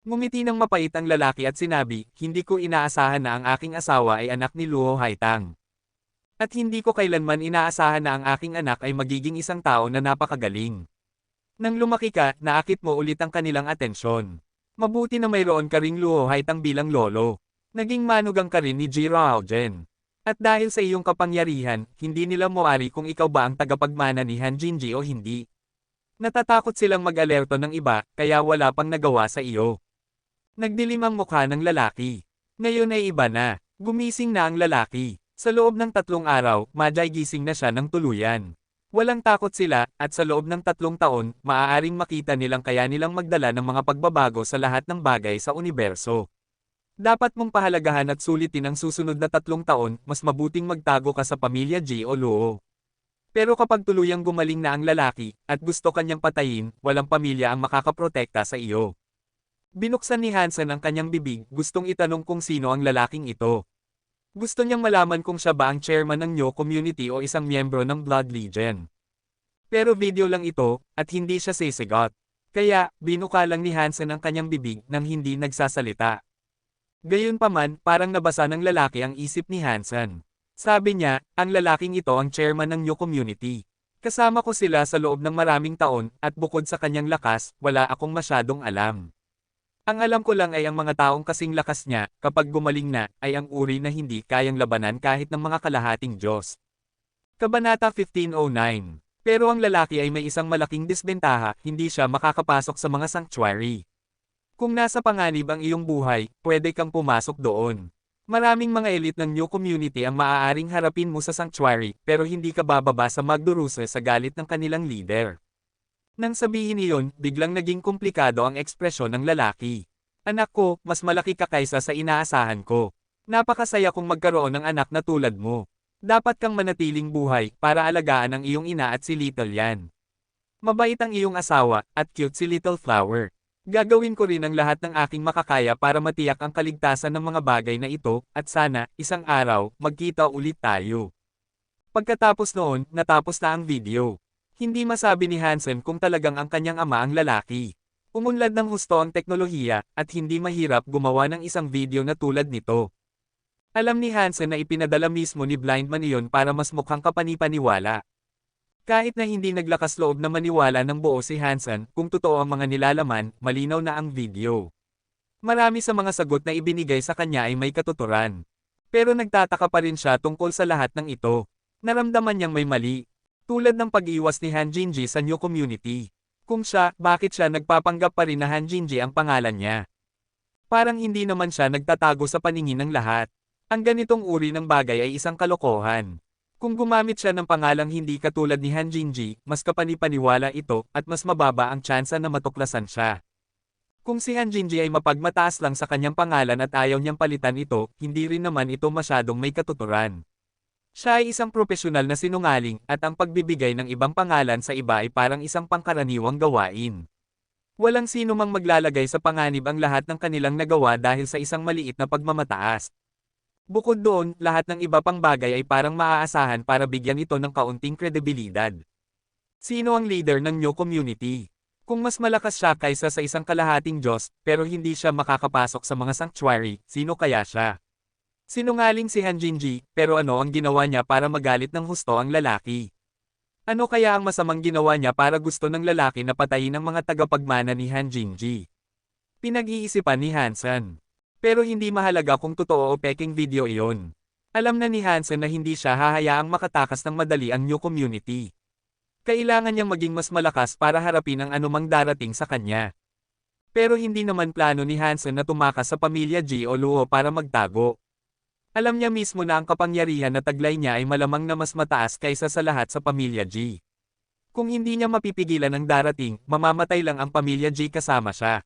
Ngumiti ng mapait ang lalaki at sinabi, hindi ko inaasahan na ang aking asawa ay anak ni Luo Haitang. At hindi ko kailanman inaasahan na ang aking anak ay magiging isang tao na napakagaling. Nang lumaki ka, naakit mo ulit ang kanilang atensyon. Mabuti na mayroon ka ring Luo Haitang bilang lolo. Naging manugang ka rin ni Ji Raojen. At dahil sa iyong kapangyarihan, hindi nila moari kung ikaw ba ang tagapagmana ni Han Jinji o hindi. Natatakot silang mag-alerto ng iba, kaya wala pang nagawa sa iyo. Nagdilim ang mukha ng lalaki. Ngayon ay iba na. Gumising na ang lalaki. Sa loob ng 3 araw, madyay gising na siya ng tuluyan. Walang takot sila, at sa loob ng 3 taon, maaaring makita nilang kaya nilang magdala ng mga pagbabago sa lahat ng bagay sa universo. Dapat mong pahalagahan at sulitin ang susunod na 3 taon, mas mabuting magtago ka sa pamilya G o Luo. Pero kapag tuluyang gumaling na ang lalaki, at gusto kanyang patayin, walang pamilya ang makakaprotekta sa iyo. Binuksan ni Hansen ang kanyang bibig, gustong itanong kung sino ang lalaking ito. Gusto niyang malaman kung siya ba ang chairman ng Nyo community o isang miyembro ng Blood Legion. Pero video lang ito, at hindi siya sisigot. Kaya, binuka lang ni Hansen ang kanyang bibig nang hindi nagsasalita. Gayunpaman, parang nabasa ng lalaki ang isip ni Hansen. Sabi niya, ang lalaking ito ang chairman ng Nyo community. Kasama ko sila sa loob ng maraming taon, at bukod sa kanyang lakas, wala akong masyadong alam. Ang alam ko lang ay ang mga taong kasing lakas niya, kapag gumaling na, ay ang uri na hindi kayang labanan kahit ng mga kalahating Diyos. Kabanata 1509. Pero ang lalaki ay may isang malaking disbentaha, hindi siya makakapasok sa mga sanctuary. Kung nasa panganib ang iyong buhay, pwede kang pumasok doon. Maraming mga elite ng New Community ang maaaring harapin mo sa sanctuary, pero hindi ka bababa sa magdurusa sa galit ng kanilang leader. Nang sabihin iyon, biglang naging komplikado ang ekspresyon ng lalaki. Anak ko, mas malaki ka kaysa sa inaasahan ko. Napakasaya kong magkaroon ng anak na tulad mo. Dapat kang manatiling buhay, para alagaan ang iyong ina at si Little Yan. Mabait ang iyong asawa, at cute si Little Flower. Gagawin ko rin ang lahat ng aking makakaya para matiyak ang kaligtasan ng mga bagay na ito, at sana, isang araw, magkita ulit tayo. Pagkatapos noon, natapos na ang video. Hindi masabi ni Hansen kung talagang ang kanyang ama ang lalaki. Umunlad ng husto ang teknolohiya, at hindi mahirap gumawa ng isang video na tulad nito. Alam ni Hansen na ipinadala mismo ni Blindman iyon para mas mukhang kapanipaniwala. Kahit na hindi naglakas loob na maniwala ng buo si Hansen kung totoo ang mga nilalaman, malinaw na ang video. Marami sa mga sagot na ibinigay sa kanya ay may katuturan. Pero nagtataka pa rin siya tungkol sa lahat ng ito. Naramdaman niyang may mali. Tulad ng pag-iwas ni Han Jinji sa Nyo community. Kung siya, bakit siya nagpapanggap pa rin na Han Jinji ang pangalan niya? Parang hindi naman siya nagtatago sa paningin ng lahat. Ang ganitong uri ng bagay ay isang kalokohan. Kung gumamit siya ng pangalang hindi katulad ni Han Jinji, mas kapanipaniwala ito, at mas mababa ang tsansa na matuklasan siya. Kung si Han Jinji ay mapagmataas lang sa kanyang pangalan at ayaw niyang palitan ito, hindi rin naman ito masyadong may katuturan. Siya ay isang propesyonal na sinungaling, at ang pagbibigay ng ibang pangalan sa iba ay parang isang pangkaraniwang gawain. Walang sino mang maglalagay sa panganib ang lahat ng kanilang nagawa dahil sa isang maliit na pagmamataas. Bukod doon, lahat ng iba pang bagay ay parang maaasahan para bigyan ito ng kaunting kredibilidad. Sino ang leader ng Nyo community? Kung mas malakas siya kaysa sa isang kalahating Diyos, pero hindi siya makakapasok sa mga sanctuary, sino kaya siya? Sinungaling si Han Jinji, pero ano ang ginawa niya para magalit ng husto ang lalaki? Ano kaya ang masamang ginawa niya para gusto ng lalaki na patayin ang mga tagapagmana ni Han Jinji? Pinag-iisipan ni Hansen. Pero hindi mahalaga kung totoo o peking video iyon. Alam na ni Hansen na hindi siya hahayaang makatakas ng madali ang Nyo community. Kailangan niyang maging mas malakas para harapin ang anumang darating sa kanya. Pero hindi naman plano ni Hansen na tumakas sa pamilya G o Luo para magtago. Alam niya mismo na ang kapangyarihan na taglay niya ay malamang na mas mataas kaysa sa lahat sa pamilya G. Kung hindi niya mapipigilan ang darating, mamamatay lang ang pamilya G kasama siya.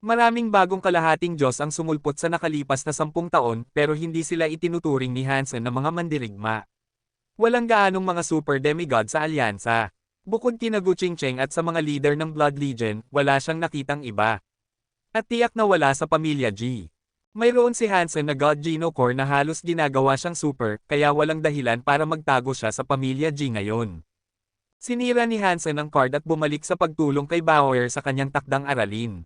Maraming bagong kalahating Diyos ang sumulpot sa nakalipas na 10 taon, pero hindi sila itinuturing ni Hansen na mga mandirigma. Walang gaanong mga super demigod sa alyansa. Bukod kina Gu Qingcheng at sa mga leader ng Blood Legion, wala siyang nakitang iba. At tiyak na wala sa pamilya G. Mayroon si Hansen na God Geno Core na halos ginagawa siyang super, kaya walang dahilan para magtago siya sa pamilya G ngayon. Sinira ni Hansen ang card at bumalik sa pagtulong kay Bauer sa kanyang takdang aralin.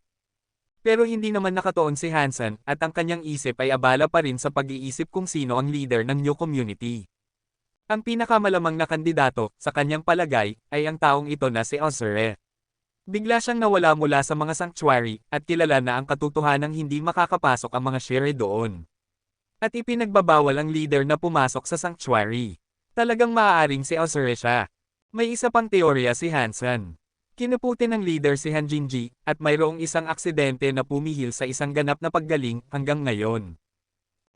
Pero hindi naman nakatoon si Hansen, at ang kanyang isip ay abala pa rin sa pag-iisip kung sino ang leader ng Nyo community. Ang pinakamalamang na kandidato, sa kanyang palagay, ay ang taong ito na si Ozure. Bigla siyang nawala mula sa mga sanctuary, at kilala na ang katotohanang hindi makakapasok ang mga Shire doon. At ipinagbabawal ang leader na pumasok sa sanctuary. Talagang maaaring si Ozure siya. May isa pang teorya si Hansen. Kinuputin ng leader si Han Jinji, at mayroong isang aksidente na pumihil sa isang ganap na paggaling hanggang ngayon.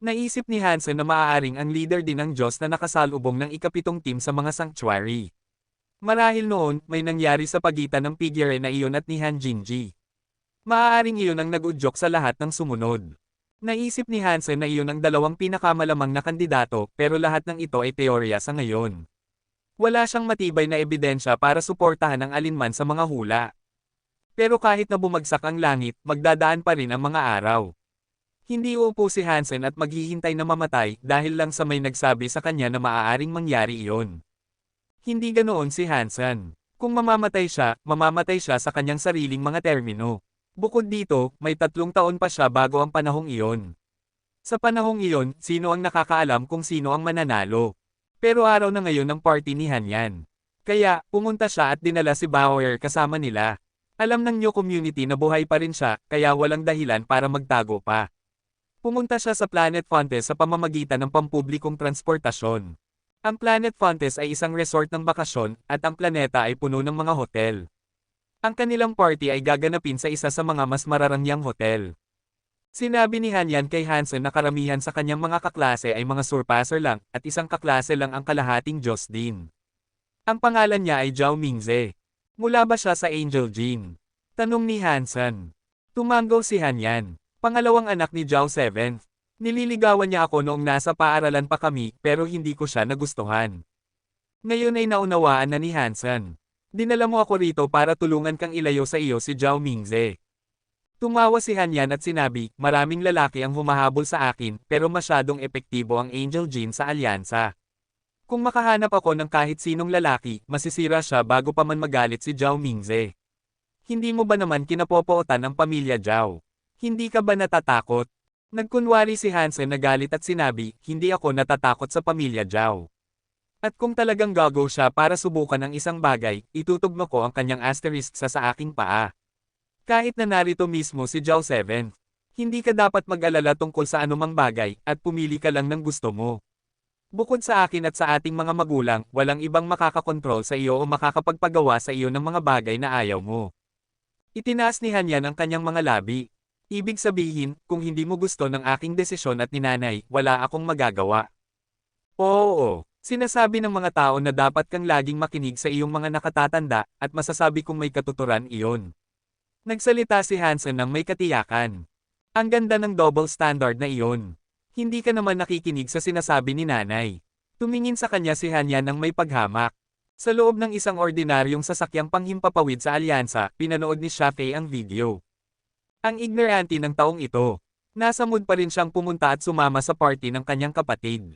Naisip ni Hansen na maaaring ang leader din ng Diyos na nakasalubong ng ikapitong team sa mga sanctuary. Marahil noon, may nangyari sa pagitan ng figure na iyon at ni Han Jinji. Maaaring iyon ang nag-udyok sa lahat ng sumunod. Naisip ni Hansen na iyon ang dalawang pinakamalamang na kandidato pero lahat ng ito ay teorya sa ngayon. Wala siyang matibay na ebidensya para suportahan ang alinman sa mga hula. Pero kahit na bumagsak ang langit, magdadaan pa rin ang mga araw. Hindi uupo si Hansen at maghihintay na mamatay dahil lang sa may nagsabi sa kanya na maaaring mangyari iyon. Hindi ganoon si Hansen. Kung mamamatay siya sa kanyang sariling mga termino. Bukod dito, may 3 taon pa siya bago ang panahong iyon. Sa panahong iyon, sino ang nakakaalam kung sino ang mananalo? Pero araw na ngayon ng party ni Hanyan. Kaya, pumunta siya at dinala si Bauer kasama nila. Alam ng New Community na buhay pa rin siya, kaya walang dahilan para magtago pa. Pumunta siya sa Planet Fontes sa pamamagitan ng pampublikong transportasyon. Ang Planet Fontes ay isang resort ng bakasyon, at ang planeta ay puno ng mga hotel. Ang kanilang party ay gaganapin sa isa sa mga mas mararangyang hotel. Sinabi ni Hanyan kay Hansen na karamihan sa kanyang mga kaklase ay mga surpasser lang, at isang kaklase lang ang kalahating Diyos din. Ang pangalan niya ay Zhao Mingze. Mula ba siya sa Angel Gene? Tanong ni Hansen. Tumango si Hanyan. Pangalawang anak ni Zhao 7th. Nililigawan niya ako noong nasa paaralan pa kami, pero hindi ko siya nagustuhan. Ngayon ay naunawaan na ni Hansen. Dinala mo ako rito para tulungan kang ilayo sa iyo si Zhao Mingze. Tumawa si Hanyan at sinabi, maraming lalaki ang humahabol sa akin, pero masyadong epektibo ang Angel Gene sa alyansa. Kung makahanap ako ng kahit sinong lalaki, masisira siya bago pa man magalit si Zhao Mingze. Hindi mo ba naman kinapopootan ang pamilya Zhao? Hindi ka ba natatakot? Nagkunwari si Hansen na galit at sinabi, hindi ako natatakot sa pamilya Zhao. At kung talagang gago siya para subukan ang isang bagay, itutugma ko ang kanyang asterisk sa aking paa. Kahit na narito mismo si Zhao 7th, hindi ka dapat mag-alala tungkol sa anumang bagay, at pumili ka lang ng gusto mo. Bukod sa akin at sa ating mga magulang, walang ibang makakakontrol sa iyo o makakapagpagawa sa iyo ng mga bagay na ayaw mo. Itinaas ni Hanyan ang kanyang mga labi. Ibig sabihin, kung hindi mo gusto ng aking desisyon at ni nanay, wala akong magagawa. Oo. Sinasabi ng mga tao na dapat kang laging makinig sa iyong mga nakatatanda, at masasabi kung may katuturan iyon. Nagsalita si Hansen ng may katiyakan. Ang ganda ng double standard na iyon. Hindi ka naman nakikinig sa sinasabi ni nanay. Tumingin sa kanya si Hanyan ng may paghamak. Sa loob ng isang ordinaryong sasakyang panghimpapawid sa alyansa, pinanood ni Shafei ang video. Ang ignorante ng taong ito. Nasa mood pa rin siyang pumunta at sumama sa party ng kanyang kapatid.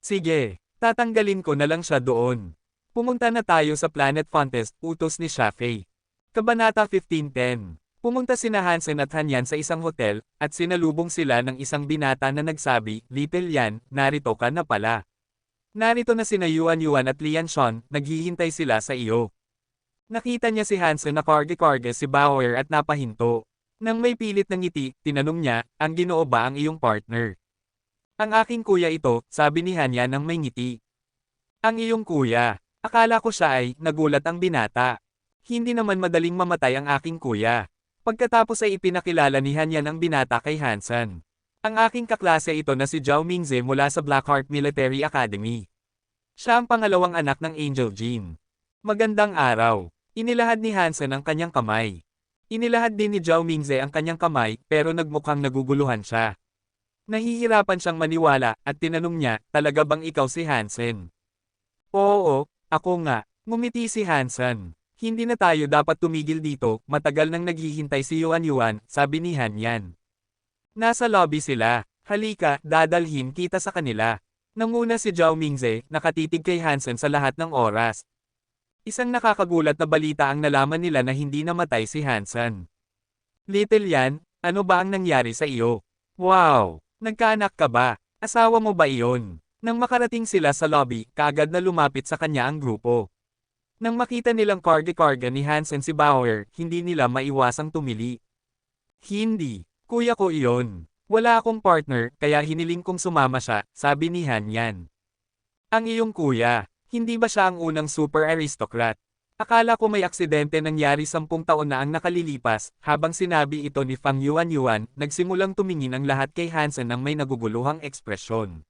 Sige. Tatanggalin ko na lang siya doon. Pumunta na tayo sa Planet Fontes, utos ni Shafei. Kabanata 1510. Pumunta sina Hansen at Hanyan sa isang hotel, at sinalubong sila ng isang binata na nagsabi, Little Yan, narito ka na pala. Narito na sina Yuan Yuan at Lian Shan, naghihintay sila sa iyo. Nakita niya si Hansen na karge-karge si Bauer at napahinto. Nang may pilit ng ngiti, tinanong niya, ang Ginoo ba ang iyong partner? Ang aking kuya ito, sabi ni Hanyan ng may ngiti. Ang iyong kuya. Akala ko siya ay, nagulat ang binata. Hindi naman madaling mamatay ang aking kuya. Pagkatapos ay ipinakilala ni Hanyan ang binata kay Hansen. Ang aking kaklase ito na si Zhao Mingze mula sa Blackheart Military Academy. Siya ang pangalawang anak ng Angel Gene. Magandang araw. Inilahad ni Hansen ang kanyang kamay. Inilahad din ni Zhao Mingze ang kanyang kamay, pero nagmukhang naguguluhan siya. Nahihirapan siyang maniwala, at tinanong niya, talaga bang ikaw si Hansen? Oo, ako nga. Ngumiti si Hansen. Hindi na tayo dapat tumigil dito, matagal nang naghihintay si Yuan Yuan, sabi ni Hanyan. Nasa lobby sila. Halika, dadalhin kita sa kanila. Nanguna si Zhao Mingze, nakatitig kay Hansen sa lahat ng oras. Isang nakakagulat na balita ang nalaman nila na hindi namatay si Hansen. Little Yan, ano ba ang nangyari sa iyo? Wow! Nagkaanak ka ba? Asawa mo ba iyon? Nang makarating sila sa lobby, kaagad na lumapit sa kanya ang grupo. Nang makita nilang karge-karge ni Hansen si Bauer, hindi nila maiwasang tumili. Hindi. Kuya ko iyon. Wala akong partner, kaya hiniling kong sumama siya, sabi ni Hanyan. Ang iyong kuya. Hindi ba siya ang unang super aristocrat? Akala ko may aksidente nangyari 10 taon na ang nakalilipas, habang sinabi ito ni Fang Yuanyuan, nagsimulang tumingin ang lahat kay Hansen ng may naguguluhang ekspresyon.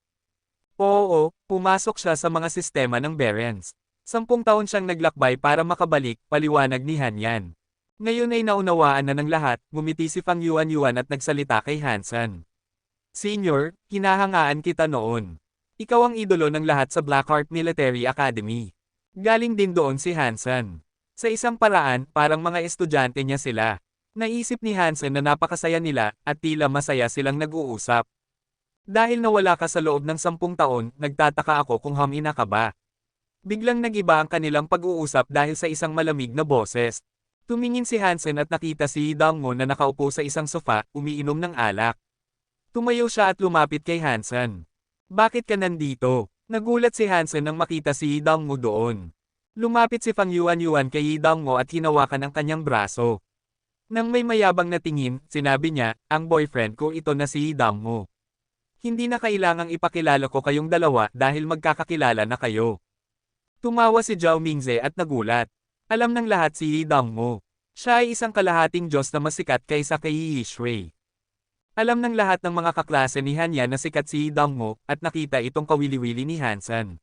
Oo, pumasok siya sa mga sistema ng Behrens. 10 taon siyang naglakbay para makabalik, paliwanag ni Hanyan. Ngayon ay naunawaan na ng lahat, ngumiti si Fang Yuanyuan at nagsalita kay Hansen. Senior, hinahangaan kita noon. Ikaw ang idolo ng lahat sa Blackheart Military Academy. Galing din doon si Hansen. Sa isang paraan, parang mga estudyante niya sila. Naisip ni Hansen na napakasaya nila, at tila masaya silang nag-uusap. Dahil nawala ka sa loob ng 10 taon, nagtataka ako kung hamina ka ba. Biglang nag-iba ang kanilang pag-uusap dahil sa isang malamig na boses. Tumingin si Hansen at nakita si Dangmo na nakaupo sa isang sofa, umiinom ng alak. Tumayo siya at lumapit kay Hansen. Bakit ka nandito? Nagulat si Hansen nang makita si Dangmo doon. Lumapit si Fang Yuanyuan kay Dangmo at hinawakan ang kanyang braso. Nang may mayabang na tingin, sinabi niya, ang boyfriend ko ito na si Dangmo. Hindi na kailangang ipakilala ko kayong dalawa dahil magkakakilala na kayo. Tumawa si Zhao Mingze at nagulat. Alam ng lahat si Dangmo. Siya ay isang kalahating Diyos na masikat kaysa kay Yishui. Alam ng lahat ng mga kaklase ni Hanyan na sikat si Dangmo, at nakita itong kawili-wili ni Hansen.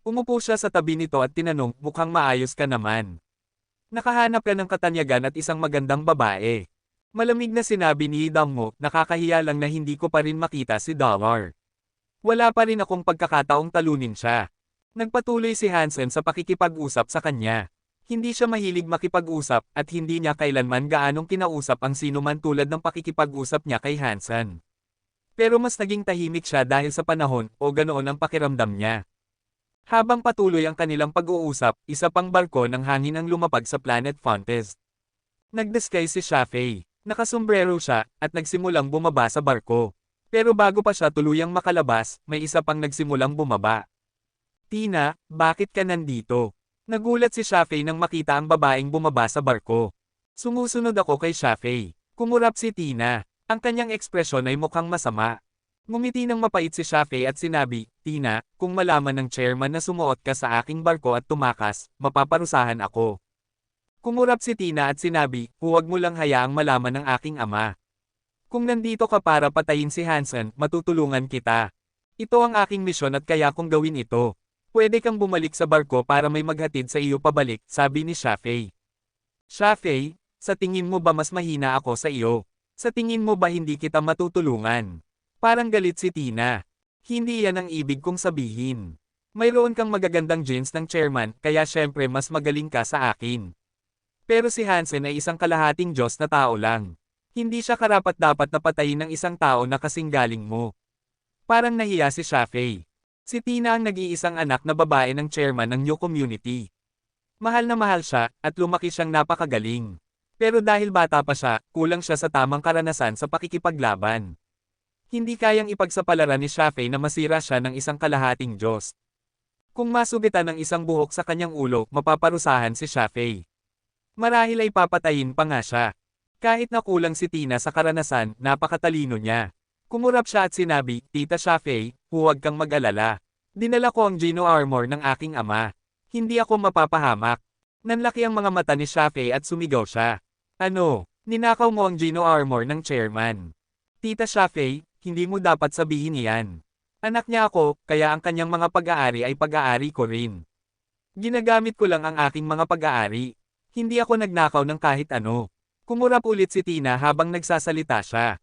Umupo siya sa tabi nito at tinanong, mukhang maayos ka naman. Nakahanap ka ng katanyagan at isang magandang babae. Malamig na sinabi ni Dangmo, nakakahiya lang na hindi ko pa rin makita si Dollar. Wala pa rin akong pagkakataong talunin siya. Nagpatuloy si Hansen sa pakikipag-usap sa kanya. Hindi siya mahilig makipag-usap at hindi niya kailanman gaanong kinausap ang sinuman tulad ng pakikipag-usap niya kay Hansen. Pero mas naging tahimik siya dahil sa panahon o ganoon ang pakiramdam niya. Habang patuloy ang kanilang pag-uusap, isa pang barko ng hangin ang lumapag sa Planet Fontes. Nag-disguise si Shafei. Nakasombrero siya at nagsimulang bumaba sa barko. Pero bago pa siya tuluyang makalabas, may isa pang nagsimulang bumaba. Tina, bakit ka nandito? Nagulat si Shafei nang makita ang babaeng bumaba sa barko. Sumusunod ako kay Shafei. Kumurap si Tina. Ang kanyang ekspresyon ay mukhang masama. Ngumiti ng mapait si Shafei at sinabi, Tina, kung malaman ng chairman na sumuot ka sa aking barko at tumakas, mapaparusahan ako. Kumurap si Tina at sinabi, huwag mo lang hayaang malaman ng aking ama. Kung nandito ka para patayin si Hansen, matutulungan kita. Ito ang aking misyon at kaya kong gawin ito. Pwede kang bumalik sa barko para may maghatid sa iyo pabalik, sabi ni Shafei. Shafei, sa tingin mo ba mas mahina ako sa iyo? Sa tingin mo ba hindi kita matutulungan? Parang galit si Tina. Hindi yan ang ibig kong sabihin. Mayroon kang magagandang genes ng chairman, kaya syempre mas magaling ka sa akin. Pero si Hansen ay isang kalahating Diyos na tao lang. Hindi siya karapat-dapat na patayin ng isang tao na kasing galing mo. Parang nahiya si Shafei. Si Tina ang nag-iisang anak na babae ng chairman ng New Community. Mahal na mahal siya, at lumaki siyang napakagaling. Pero dahil bata pa siya, kulang siya sa tamang karanasan sa pakikipaglaban. Hindi kayang ipagsapalaran ni Shafei na masira siya ng isang kalahating Diyos. Kung masugitan ng isang buhok sa kanyang ulo, mapaparusahan si Shafei. Marahil ay papatayin pa nga siya. Kahit na kulang si Tina sa karanasan, napakatalino niya. Kumurap siya at sinabi, Tita Shafei, huwag kang mag-alala. Dinala ko ang Geno Armor ng aking ama. Hindi ako mapapahamak. Nanlaki ang mga mata ni Shafei at sumigaw siya. Ano, ninakaw mo ang Geno Armor ng chairman. Tita Shafei, hindi mo dapat sabihin iyan. Anak niya ako, kaya ang kanyang mga pag-aari ay pag-aari ko rin. Ginagamit ko lang ang aking mga pag-aari. Hindi ako nagnakaw ng kahit ano. Kumurap ulit si Tina habang nagsasalita siya.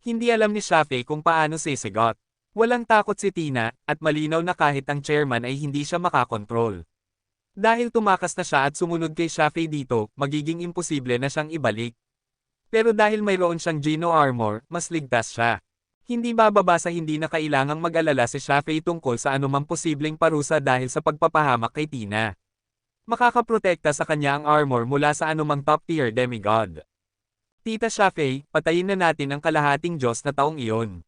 Hindi alam ni Shafei kung paano sisigot. Walang takot si Tina, at malinaw na kahit ang chairman ay hindi siya makakontrol. Dahil tumakas na siya at sumunod kay Shafei dito, magiging imposible na siyang ibalik. Pero dahil mayroon siyang Geno Armor, mas ligtas siya. Hindi bababa sa hindi na kailangang mag-alala si Shafei tungkol sa anumang posibleng parusa dahil sa pagpapahamak kay Tina. Makakaprotekta sa kanya ang armor mula sa anumang top-tier demigod. Tita Shafei, patayin na natin ang kalahating Diyos na taong iyon.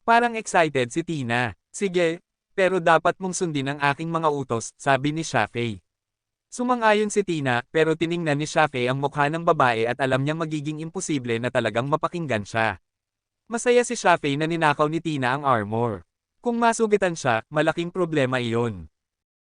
Parang excited si Tina. Sige, pero dapat mong sundin ang aking mga utos, sabi ni Shafei. Sumang-ayon si Tina, pero tiningnan ni Shafei ang mukha ng babae at alam niyang magiging imposible na talagang mapakinggan siya. Masaya si Shafei na ninakaw ni Tina ang armor. Kung masugitan siya, malaking problema iyon.